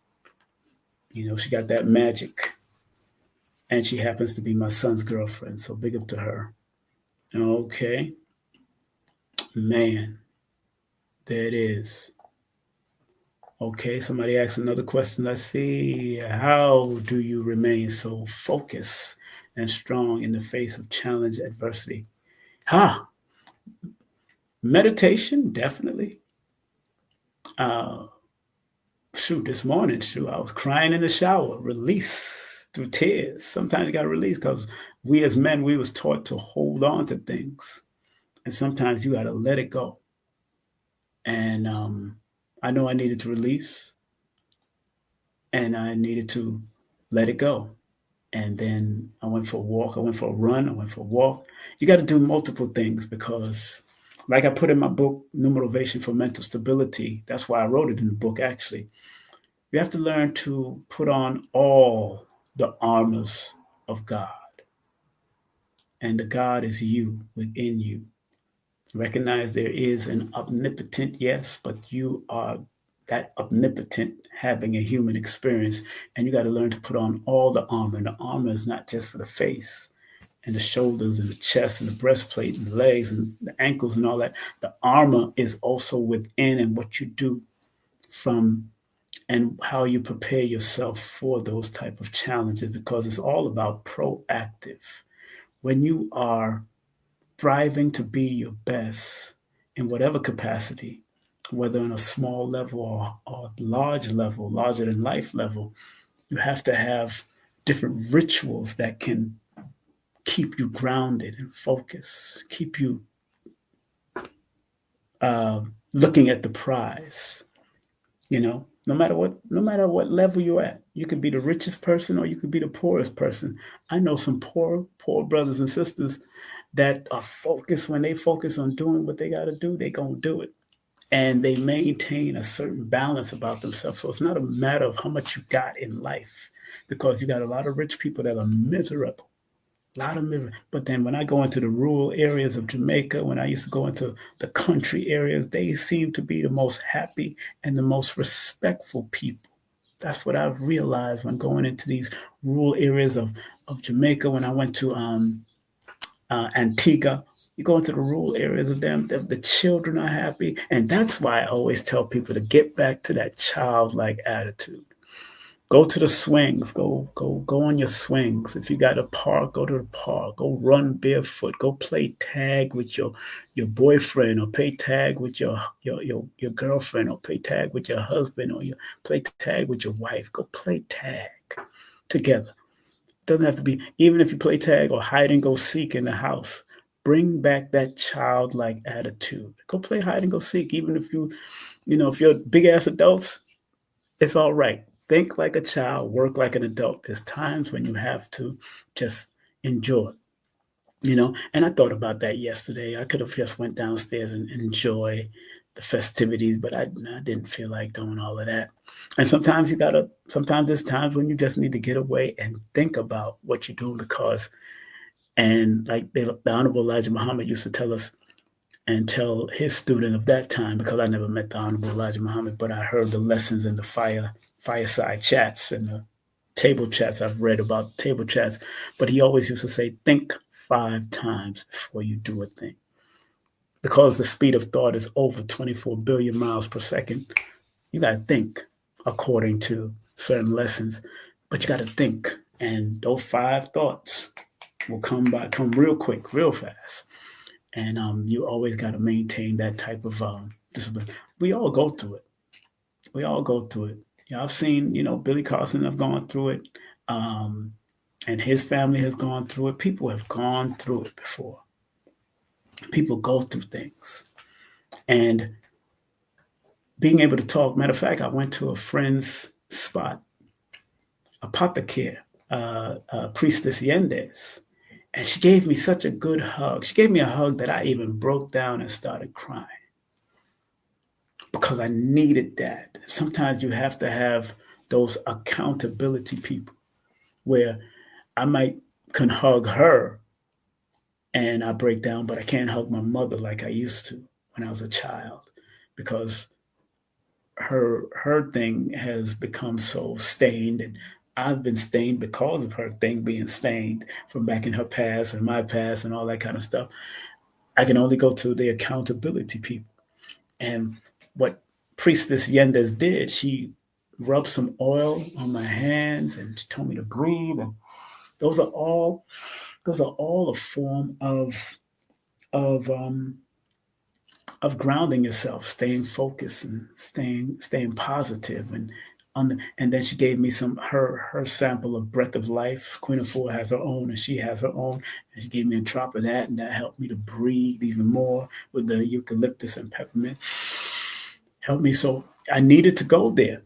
You know, she got that magic. And she happens to be my son's girlfriend. So big up to her. Okay. Man, there it is. Okay, somebody asked another question. Let's see. How do you remain so focused and strong in the face of challenge, adversity? Meditation, definitely. This morning, I was crying in the shower, release through tears. Sometimes you got to release because we as men, we was taught to hold on to things. And sometimes you got to let it go. And I know I needed to release and I needed to let it go. And then I went for a walk. I went for a run. I went for a walk. You got to do multiple things because, like I put in my book, New Motivation for Mental Stability, that's why I wrote it in the book, actually. You have to learn to put on all the armors of God. And the God is you, within you. Recognize there is an omnipotent, yes, but you are that omnipotent having a human experience. And you got to learn to put on all the armor. And the armor is not just for the face and the shoulders and the chest and the breastplate and the legs and the ankles and all that. The armor is also within and what you do from and how you prepare yourself for those type of challenges, because it's all about proactive. When you are thriving to be your best in whatever capacity, whether on a small level or large level, larger than life level, you have to have different rituals that can keep you grounded and focused, keep you looking at the prize. You know, No matter what level you're at. You could be the richest person or you could be the poorest person. I know some poor brothers and sisters that are focused. When they focus on doing what they got to do, they gonna do it, and they maintain a certain balance about themselves. So it's not a matter of how much you got in life, because you got a lot of rich people that are miserable. A lot of misery. But then when I go into the rural areas of Jamaica, when I used to go into the country areas, they seem to be the most happy and the most respectful people. That's what I've realized when going into these rural areas of Jamaica. When I went to Antigua, you go into the rural areas of them, the children are happy. And that's why I always tell people to get back to that childlike attitude. Go to the swings. Go on your swings. If you got a park, go to the park. Go run barefoot. Go play tag with your boyfriend, or play tag with your girlfriend, or play tag with your husband, or you play tag with your wife. Go play tag together. Doesn't have to be, even if you play tag or hide and go seek in the house. Bring back that childlike attitude. Go play hide and go seek, even if you're big ass adults. It's all right. Think like a child, work like an adult. There's times when you have to just enjoy. And I thought about that yesterday. I could have just went downstairs and enjoy the festivities, but I didn't feel like doing all of that. And sometimes there's times when you just need to get away and think about what you're doing, and like the Honorable Elijah Muhammad used to tell us and tell his student of that time, because I never met the Honorable Elijah Muhammad, but I heard the lessons in the fireside chats and the table chats. I've read about table chats, but he always used to say, think 5 times before you do a thing. Because the speed of thought is over 24 billion miles per second, you got to think according to certain lessons, but you got to think. And those 5 thoughts will come real quick, real fast. And you always got to maintain that type of discipline. We all go through it. I've seen, Billy Carson have gone through it, and his family has gone through it. People have gone through it before. People go through things. And being able to talk, matter of fact, I went to a friend's spot, Apothecare, Priestess Yendes, and she gave me such a good hug. She gave me a hug that I even broke down and started crying, because I needed that. Sometimes you have to have those accountability people where I can hug her and I break down, but I can't hug my mother like I used to when I was a child, because her thing has become so stained, and I've been stained because of her thing being stained from back in her past and my past and all that kind of stuff. I can only go to the accountability people. And what Priestess Yendes did, she rubbed some oil on my hands and she told me to breathe. And those are all a form of grounding yourself, staying focused and staying positive. And then she gave me her sample of Breath of Life. Queen of Four has her own, and she has her own. And she gave me a drop of that, and that helped me to breathe even more with the eucalyptus and peppermint. Helped me. So I needed to go there.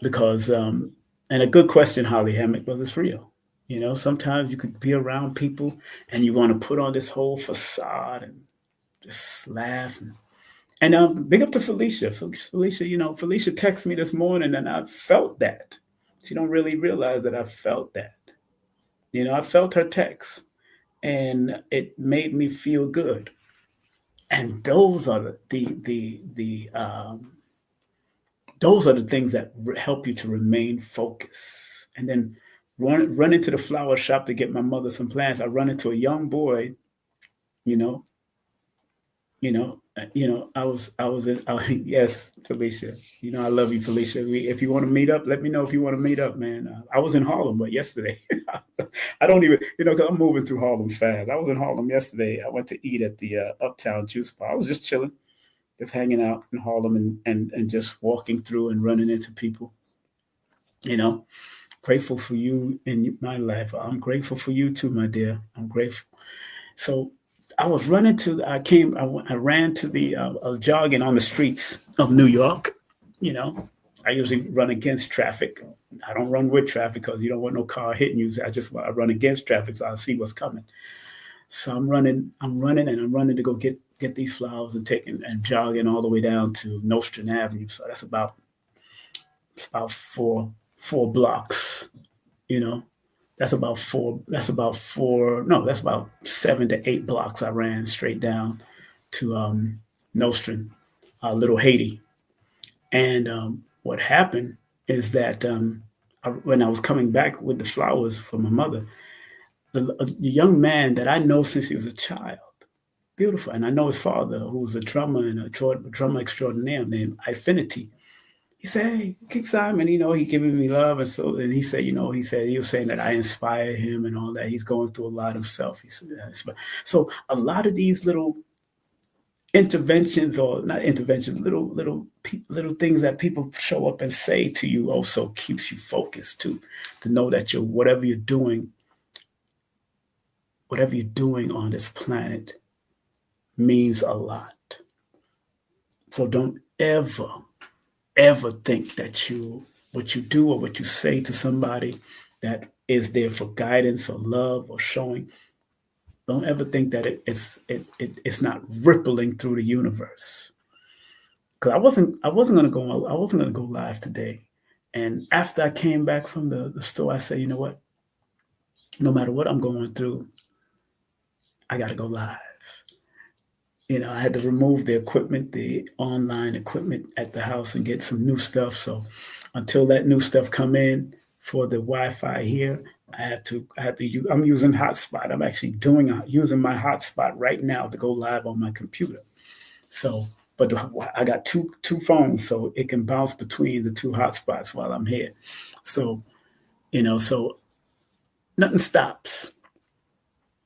Because, and a good question, Holly Hammock, was it's real. Sometimes you could be around people and you want to put on this whole facade and just laugh. And big up to Felicia. Felicia texted me this morning, and I felt that. She don't really realize that I felt that. I felt her text, and it made me feel good. And those are those are the things that help you to remain focused. And then run into the flower shop to get my mother some plants. I run into a young boy, you know, yes, Felicia. I love you, Felicia. If you want to meet up, let me know if you want to meet up, man. I was in Harlem, but yesterday, I don't even, because I'm moving through Harlem fast. I was in Harlem yesterday. I went to eat at the Uptown Juice Bar. I was just chilling, just hanging out in Harlem and just walking through and running into people. Grateful for you in my life. I'm grateful for you too, my dear. I'm grateful. So I was running to, I ran to the jogging on the streets of New York. You know, I usually run against traffic. I don't run with traffic because you don't want no car hitting you. I run against traffic so I'll see what's coming. So I'm running, and I'm running to go get these flowers and taking and jogging all the way down to Nostrand Avenue. So that's about four blocks, you know. That's about 7 to 8 blocks I ran straight down to Nostrand, Little Haiti. And what happened is that when I was coming back with the flowers for my mother, the young man that I know since he was a child, beautiful, and I know his father, who was a drummer and a drummer extraordinaire named Infinity. He said, "Hey, King Simon, he giving me love," and he said, he was saying that I inspire him and all that. He's going through a lot himself. He said, so a lot of these little interventions, or not interventions, little things that people show up and say to you also keeps you focused to know that whatever you're doing on this planet means a lot. So don't ever think that what you do or what you say to somebody that is there for guidance or love or showing, don't ever think that it's not rippling through the universe. Because I wasn't gonna go live today, and after I came back from the store, I said, you know what? No matter what I'm going through, I got to go live. I had to remove the equipment, the online equipment at the house, and get some new stuff. So until that new stuff come in for the Wi-Fi here, I had to use, I'm using hotspot. I'm actually using my hotspot right now to go live on my computer. So, but I got two phones, so it can bounce between the two hotspots while I'm here. So, so nothing stops,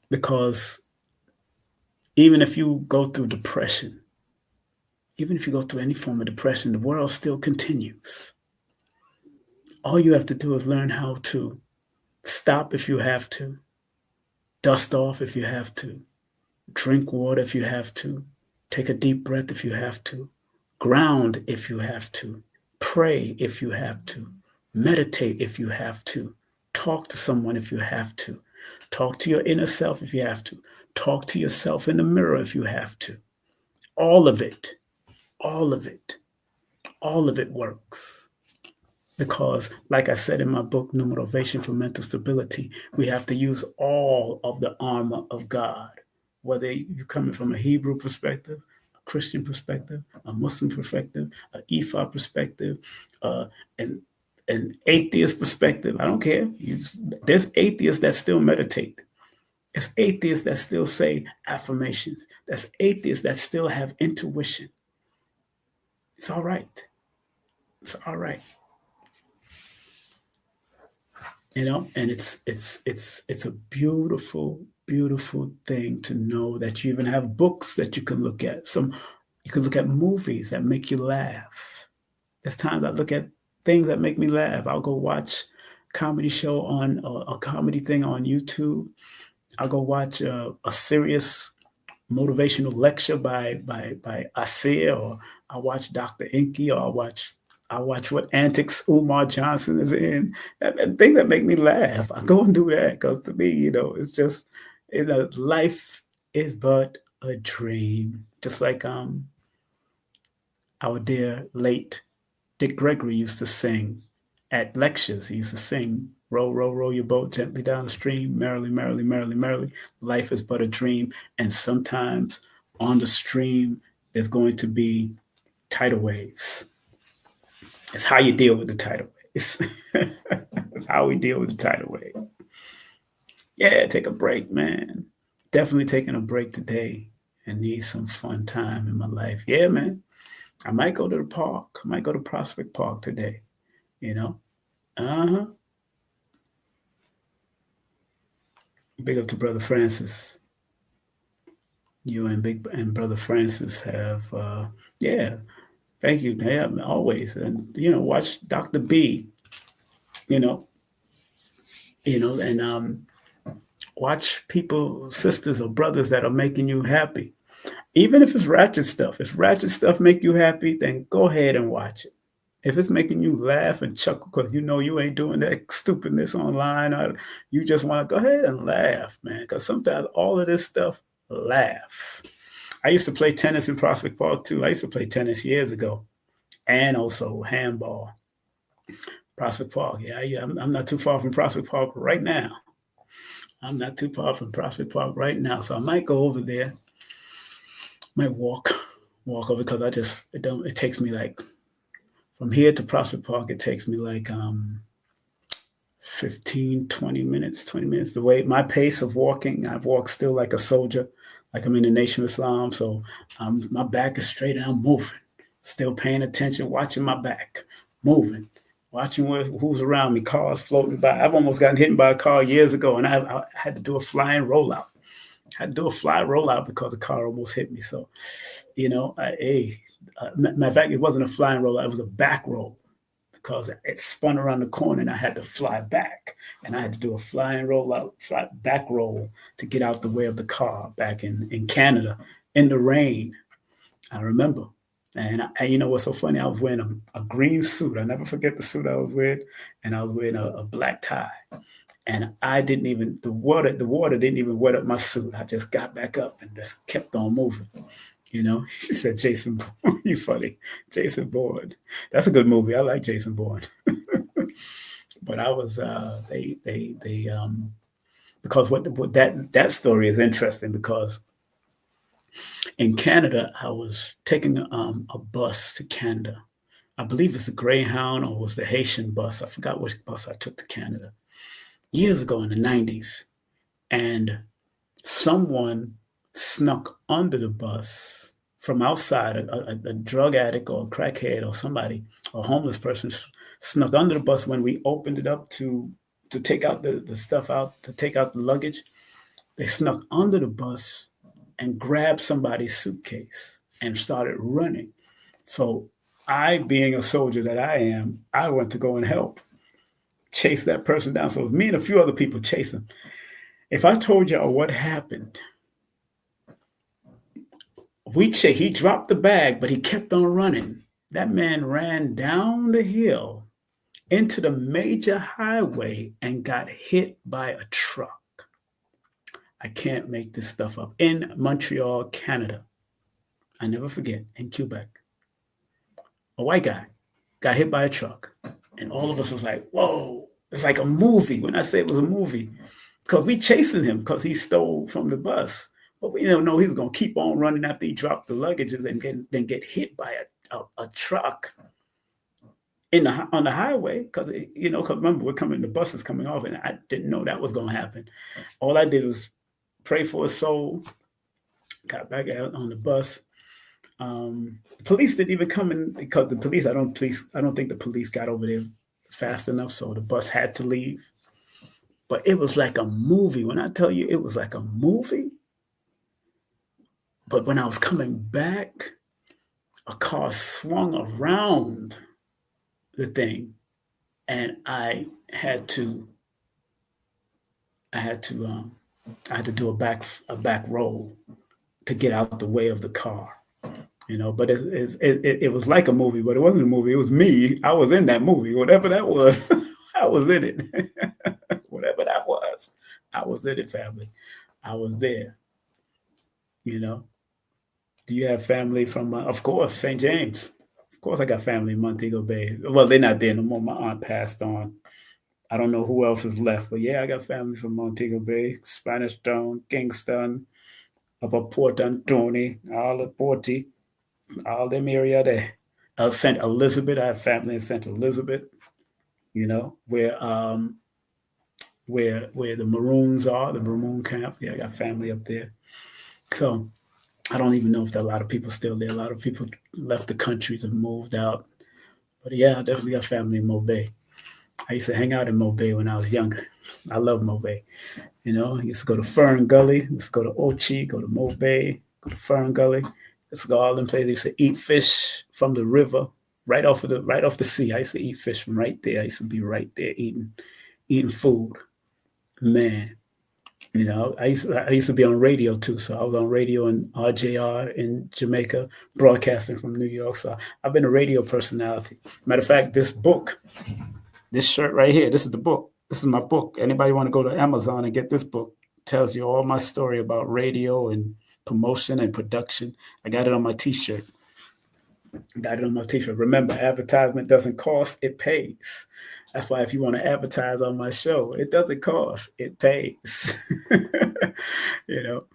because even if you go through depression, even if you go through any form of depression, the world still continues. All you have to do is learn how to stop if you have to, dust off if you have to, drink water if you have to, take a deep breath if you have to, ground if you have to, pray if you have to, meditate if you have to, talk to someone if you have to, talk to your inner self if you have to, talk to yourself in the mirror if you have to. All of it works. Because, like I said in my book, New Motivation for Mental Stability, we have to use all of the armor of God, whether you're coming from a Hebrew perspective, a Christian perspective, a Muslim perspective, an Ifa perspective, an atheist perspective. I don't care. There's atheists that still meditate. There's atheists that still say affirmations. There's atheists that still have intuition. It's all right. It's all right. And it's a beautiful, beautiful thing to know that you even have books that you can look at. You can look at movies that make you laugh. There's times I look at things that make me laugh. I'll go watch a comedy show on a comedy thing on YouTube. I'll go watch a serious motivational lecture by Asir, or I'll watch Dr. Inky, or I'll watch what antics Umar Johnson is in. And things that make me laugh. I go and do that, because to me, it's just, life is but a dream. Just like our dear late Dick Gregory used to sing at lectures. He used to sing, "Row, row, row your boat gently down the stream, merrily, merrily, merrily, merrily. Life is but a dream." And sometimes on the stream, there's going to be tidal waves. It's how you deal with the tidal waves. It's how we deal with the tidal wave. Yeah, take a break, man. Definitely taking a break today and need some fun time in my life. Yeah, man. I might go to the park. I might go to Prospect Park today. Big up to Brother Francis. You and Brother Francis have, thank you. Yeah, always. And, watch Dr. B, and Watch people, sisters or brothers that are making you happy. Even if it's ratchet stuff, if ratchet stuff make you happy, then go ahead and watch it. If it's making you laugh and chuckle because you know you ain't doing that stupidness online, or you just want to go ahead and laugh, man. Because sometimes all of this stuff, laugh. I used to play tennis in Prospect Park too. I used to play tennis years ago, and also handball. Prospect Park, yeah, I'm not too far from Prospect Park right now. I'm not too far from Prospect Park right now, so I might go over there. Might walk over because it takes me like from here to Prospect Park. It takes me like 15, 20 minutes, 20 minutes. The way my pace of walking, I've walked still like a soldier, like I'm in the Nation of Islam. So my back is straight and I'm moving, still paying attention, watching my back, moving, watching who's around me, cars floating by. I've almost gotten hit by a car years ago, and I had to do a flying rollout. I had to do a fly rollout because the car almost hit me. So, matter of fact, it wasn't a flying rollout, it was a back roll because it spun around the corner and I had to fly back. And I had to do a flying rollout, fly back roll to get out the way of the car back in Canada in the rain. I remember. And you know what's so funny? I was wearing a green suit. I never forget the suit I was wearing. And I was wearing a black tie. And the water didn't even wet up my suit. I just got back up and just kept on moving. She said, Jason, he's funny. Jason Bourne. That's a good movie. I like Jason Bourne. But I was, because that story is interesting because in Canada, I was taking a bus to Canada. I believe it's the Greyhound or it was the Haitian bus. I forgot which bus I took to Canada. Years ago in the 90s, and someone snuck under the bus from outside, a drug addict or a crackhead or somebody, a homeless person snuck under the bus when we opened it up to take out the stuff out, to take out the luggage. They snuck under the bus and grabbed somebody's suitcase and started running. So I, being a soldier that I am, I went to go and help chase that person down. So it was me and a few other people chasing. If I told y'all what happened, he dropped the bag, but he kept on running. That man ran down the hill into the major highway and got hit by a truck. I can't make this stuff up. In Montreal, Canada. I never forget, in Quebec. A white guy got hit by a truck. And all of us was like, whoa, it's like a movie. When I say it was a movie, because we chasing him because he stole from the bus. But we didn't know he was going to keep on running after he dropped the luggages and then get hit by a truck on the highway. Because remember, the bus is coming off, and I didn't know that was going to happen. All I did was pray for his soul, got back out on the bus. Police didn't even come in because I don't think the police got over there fast enough, so the bus had to leave. But it was like a movie. When I tell you it was like a movie, but when I was coming back, a car swung around the thing, and I had to do a back roll to get out the way of the car. But it was like a movie, but it wasn't a movie. It was me. I was in that movie. Whatever that was, I was in it. Whatever that was, I was in it, family. I was there. Do you have family from, of course, St. James? Of course, I got family in Montego Bay. Well, they're not there no more. My aunt passed on. I don't know who else is left, but yeah, I got family from Montego Bay, Spanish Town, Kingston, up Port Anthony, all of Porty. All them area there. St. Elizabeth, I have family in St. Elizabeth, where the Maroons are, the Maroon camp. Yeah, I got family up there. So I don't even know if there are a lot of people still there. A lot of people left the countries and moved out. But yeah, I definitely got family in Mobay. I used to hang out in Mobay when I was younger. I love Mobay. I used to go to Fern Gully, used to go to Ochi, go to Mobay, go to Fern Gully. Let's go all them places. I used to eat fish from the river, right off the sea. I used to eat fish from right there. I used to be right there eating food. Man, You know, I used to be on radio too. So I was on radio in RJR in Jamaica, broadcasting from New York. So I've been a radio personality. Matter of fact, this shirt right here, this is the book. This is my book. Anybody want to go to Amazon and get this book? It tells you all my story about radio and promotion and production. I got it on my T-shirt. Got it on my T-shirt. Remember, advertisement doesn't cost; it pays. That's why if you want to advertise on my show, it doesn't cost; it pays. you know.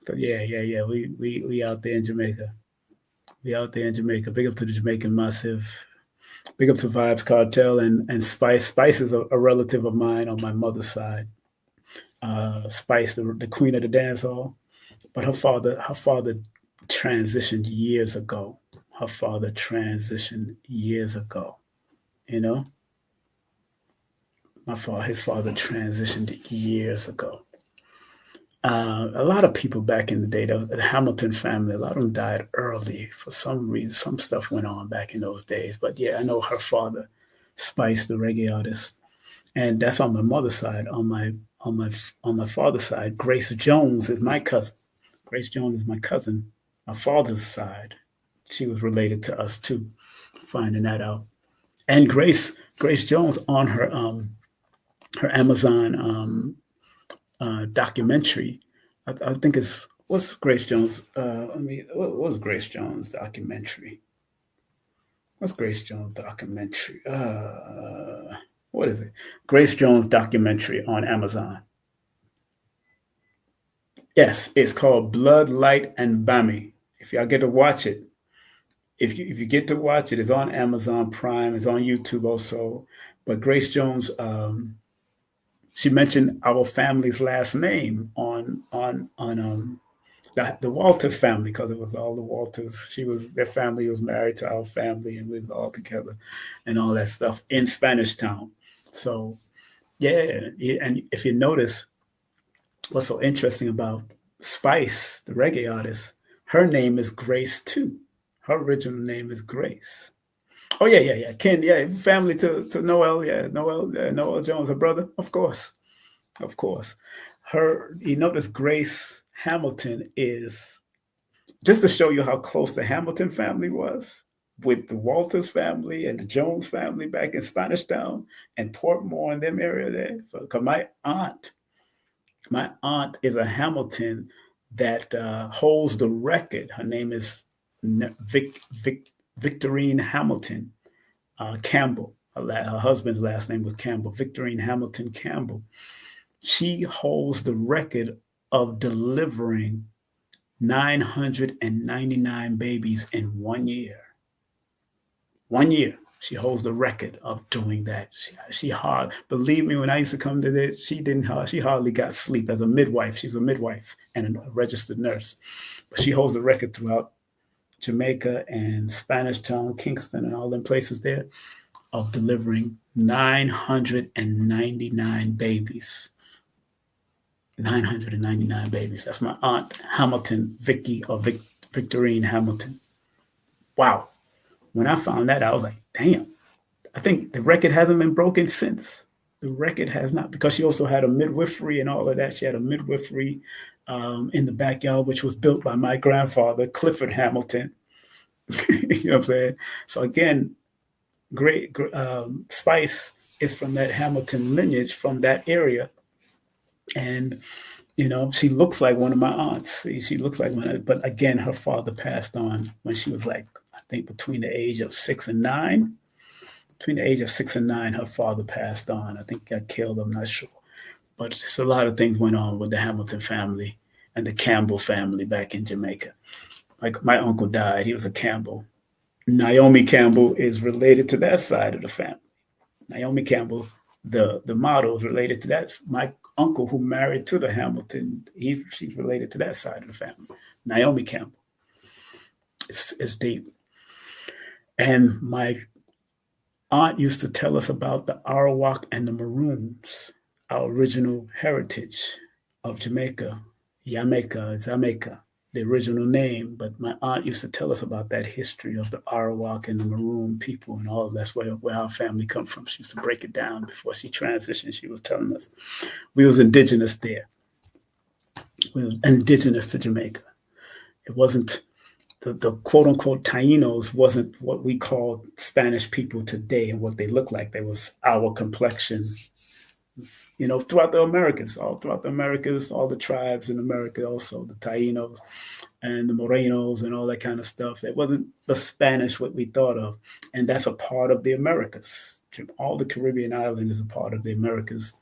But yeah. We out there in Jamaica. We out there in Jamaica. Big up to the Jamaican Massive. Big up to Vibes Cartel and Spice. Spice is a relative of mine on my mother's side. Spice, the queen of the dance hall. But her father transitioned years ago. Her father transitioned years ago. You know, his father transitioned years ago. A lot of people back in the day, the Hamilton family, a lot of them died early for some reason. Some stuff went on back in those days. But yeah, I know her father, Spice, the reggae artist, and that's on my mother's side. On my father's side, Grace Jones is my cousin. Grace Jones is my cousin. My father's side, she was related to us too. Finding that out, and Grace Jones on her Amazon documentary. I think it's what's Grace Jones. What was Grace Jones documentary? What's Grace Jones documentary? What is it? Grace Jones documentary on Amazon. Yes, it's called Blood, Light, and Bami. If y'all get to watch it, if you get to watch it, it's on Amazon Prime. It's on YouTube also. But Grace Jones, she mentioned our family's last name on the Walters family because it was all the Walters. Their family was married to our family, and we was all together, and all that stuff in Spanish Town. So yeah, and if you notice, what's so interesting about Spice, the reggae artist, her name is Grace too. Her original name is Grace. Oh yeah. Ken, yeah, family to Noel, yeah, Noel Jones, her brother, of course. You notice Grace Hamilton is just to show you how close the Hamilton family was with the Walters family and the Jones family back in Spanish Town and Portmore and them area there. Because my aunt is a Hamilton that holds the record. Her name is Victorine Hamilton Campbell. Her husband's last name was Campbell, Victorine Hamilton Campbell. She holds the record of delivering 999 babies in 1 year. 1 year. She holds the record of doing that. Believe me, when I used to come to this, she hardly got sleep as a midwife. She's a midwife and a registered nurse. But she holds the record throughout Jamaica and Spanish Town, Kingston, and all them places there of delivering 999 babies. 999 babies. That's my aunt Hamilton, Victorine Hamilton. Wow. When I found that, I was like, damn. I think the record hasn't been broken since. The record has not, because she also had a midwifery and all of that. She had a midwifery in the backyard, which was built by my grandfather, Clifford Hamilton. You know what I'm saying? So again, Spice is from that Hamilton lineage, from that area. And, she looks like one of my aunts. She looks like one, but again, her father passed on when she was like, I think between the age of 6 and 9. Between the age of 6 and 9, her father passed on. I think he got killed, I'm not sure. But just a lot of things went on with the Hamilton family and the Campbell family back in Jamaica. Like my uncle died, he was a Campbell. Naomi Campbell is related to that side of the family. Naomi Campbell, the model, is related to that. My uncle who married to the Hamilton, she's related to that side of the family. Naomi Campbell. It's deep. And my aunt used to tell us about the Arawak and the Maroons, our original heritage of Jamaica. Jamaica, the original name. But my aunt used to tell us about that history of the Arawak and the Maroon people and all. That's where our family come from. She used to break it down before she transitioned. She was telling us we was indigenous there. was indigenous to Jamaica. It wasn't the quote unquote Tainos wasn't what we call Spanish people today and what they look like. They was our complexion, throughout the Americas, all the tribes in America, also the Tainos and the Morenos and all that kind of stuff. It wasn't the Spanish what we thought of. And that's a part of the Americas. All the Caribbean island is a part of the Americas.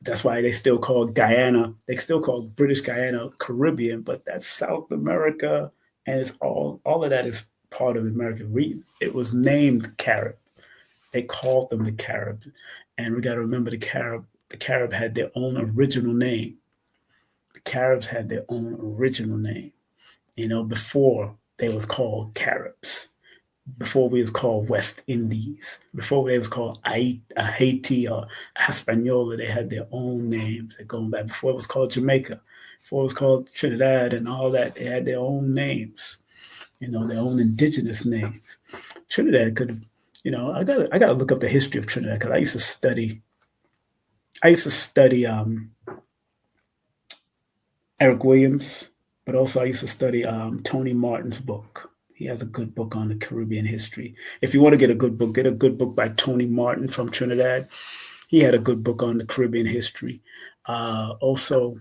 That's why they still call Guyana, they still call British Guyana Caribbean, but that's South America. And it's all of that is part of America. It was named Carib. They called them the Carib. And we got to remember the Carib had their own original name. The Caribs had their own original name, before they was called Caribs, before we was called West Indies, before they was called Haiti or Hispaniola. They had their own names. They're going back before it was called Jamaica, before it was called Trinidad and all that. They had their own names, their own indigenous names. Trinidad could have, I gotta look up the history of Trinidad because I used to study Eric Williams, but also I used to study Tony Martin's book. He has a good book on the Caribbean history. If you want to get a good book by Tony Martin from Trinidad. He had a good book on the Caribbean history. Also,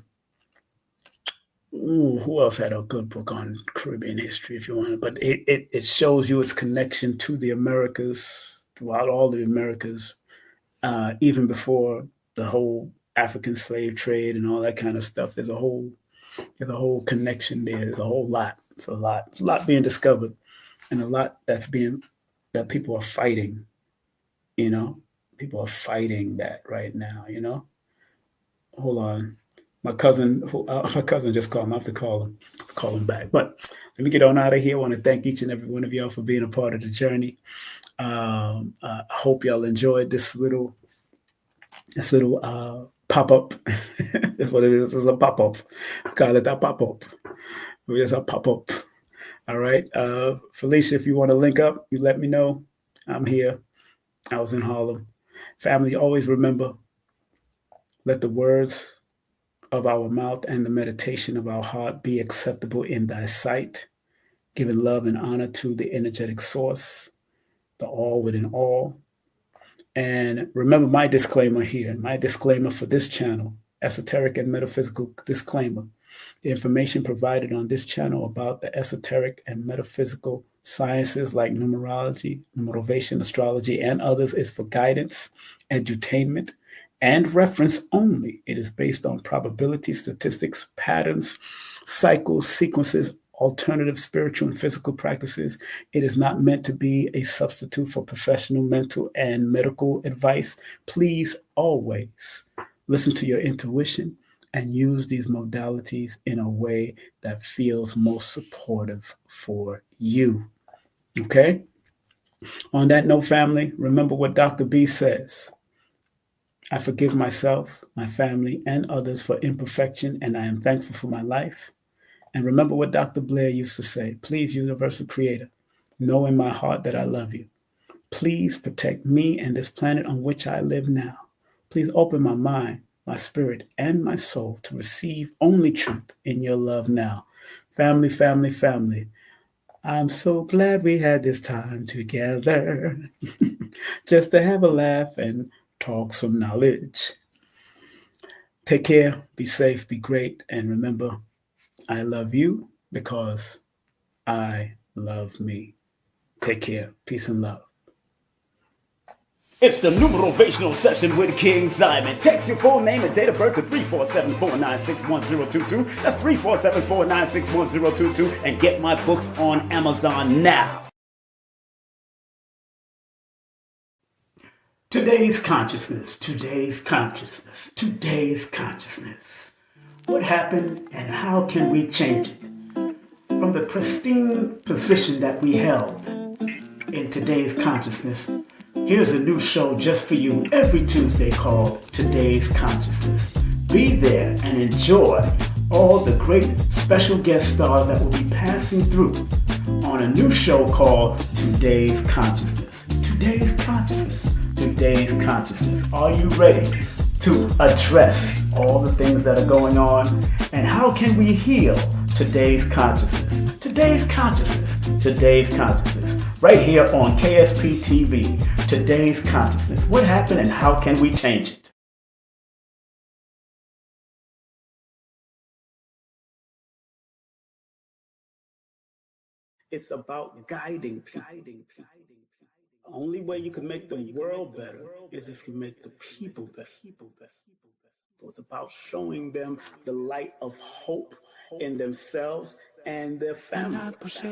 who else had a good book on Caribbean history, if you want? But it shows you its connection to the Americas, throughout all the Americas, even before the whole African slave trade and all that kind of stuff. There's a whole connection there. There's a whole lot. It's a lot being discovered, and a lot that people are fighting. People are fighting that right now. Hold on. My cousin just called him. I have to call him back. But let me get on out of here. I want to thank each and every one of y'all for being a part of the journey. I hope y'all enjoyed this little pop-up. That's what it is. It's a pop-up. Call it a pop-up. It's a pop-up. All right. Felicia, if you want to link up, you let me know. I'm here. I was in Harlem. Family, always remember, let the words of our mouth and the meditation of our heart be acceptable in thy sight, giving love and honor to the energetic source, the all within all. And remember my disclaimer here, my disclaimer for this channel, esoteric and metaphysical disclaimer. The information provided on this channel about the esoteric and metaphysical sciences like numerology, numerovation, astrology, and others is for guidance, edutainment, and reference only. It is based on probability, statistics, patterns, cycles, sequences, alternative spiritual and physical practices. It is not meant to be a substitute for professional, mental, and medical advice. Please always listen to your intuition and use these modalities in a way that feels most supportive for you. Okay? On that note, family, remember what Dr. B says. I forgive myself, my family, and others for imperfection, and I am thankful for my life. And remember what Dr. Blair used to say. Please, Universal Creator, know in my heart that I love you. Please protect me and this planet on which I live now. Please open my mind, my spirit, and my soul to receive only truth in your love now. Family, family, family. I'm so glad we had this time together just to have a laugh and talk some knowledge. Take care, be safe, be great, and remember, I love you because I love me. Take care. Peace and love. It's the numerovational session with King Simon. Text your full name and date of birth to 347-496-1022. That's 347-496-1022. And get my books on Amazon now. Today's consciousness. What happened and how can we change it? From the pristine position that we held in today's consciousness, here's a new show just for you every Tuesday called Today's Consciousness. Be there and enjoy all the great special guest stars that will be passing through on a new show called Today's Consciousness. Are you ready to address all the things that are going on And how can we heal today's consciousness? Today's consciousness. Today's consciousness. Right here on KSP TV. Today's consciousness. What happened and how can we change it? It's about guiding people. The only way you can make the world better is if you make the people better. So it's about showing them the light of hope in themselves and their family.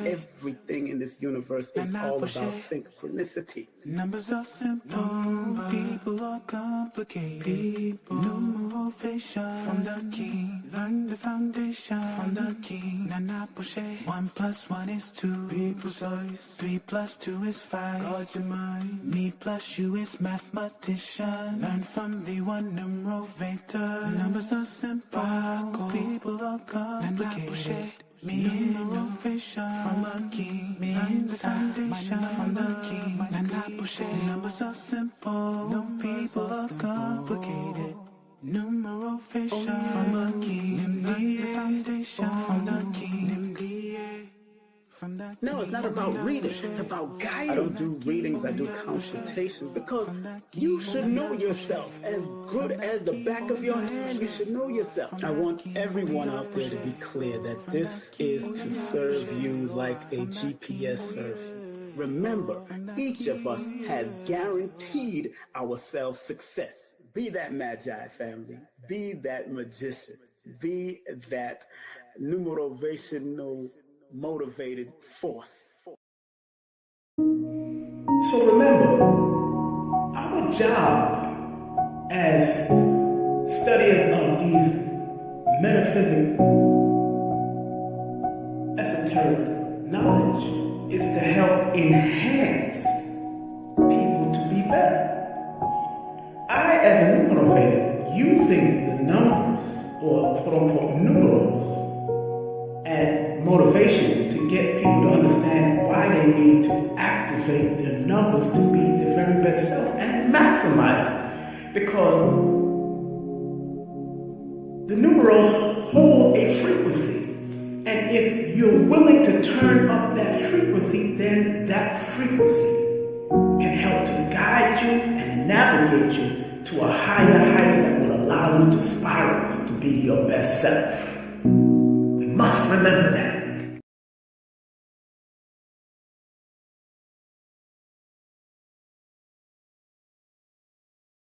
Everything in this universe is all about synchronicity. Numbers are simple, people are complicated. Numeration from the king. Learn the foundation from the king. Nana Pushe. 1 + 1 is 2. Be precise. 3 + 2 is 5. Guard your mind. Me plus you is mathematician. Learn from V1 numerovator. Numbers are simple, people are complicated. Numeration from a king. Me inside my from the king. Nana Pushe. Numbers are simple, people are complicated. Numeration from a king. The foundation from the king. No, it's not about reading. It's about guiding. I don't do readings. I do consultations because you should know yourself. As good as the back of your hand, you should know yourself. I want everyone out there to be clear that this is to serve you like a GPS serves you. Remember, each of us has guaranteed ourselves success. Be that magi, family. Be that magician. Be that numerovational motivated force. So remember, our job as studiers of these metaphysical, esoteric knowledge is to help enhance people to be better. I, as a numerovator, using the numbers, or quote-unquote numerals, and motivation to get people to understand why they need to activate their numbers to be their very best self and maximize it. Because the numerals hold a frequency. And if you're willing to turn up that frequency, then that frequency can help to guide you and navigate you to a higher height that will allow you to spiral to be your best self. We must remember that.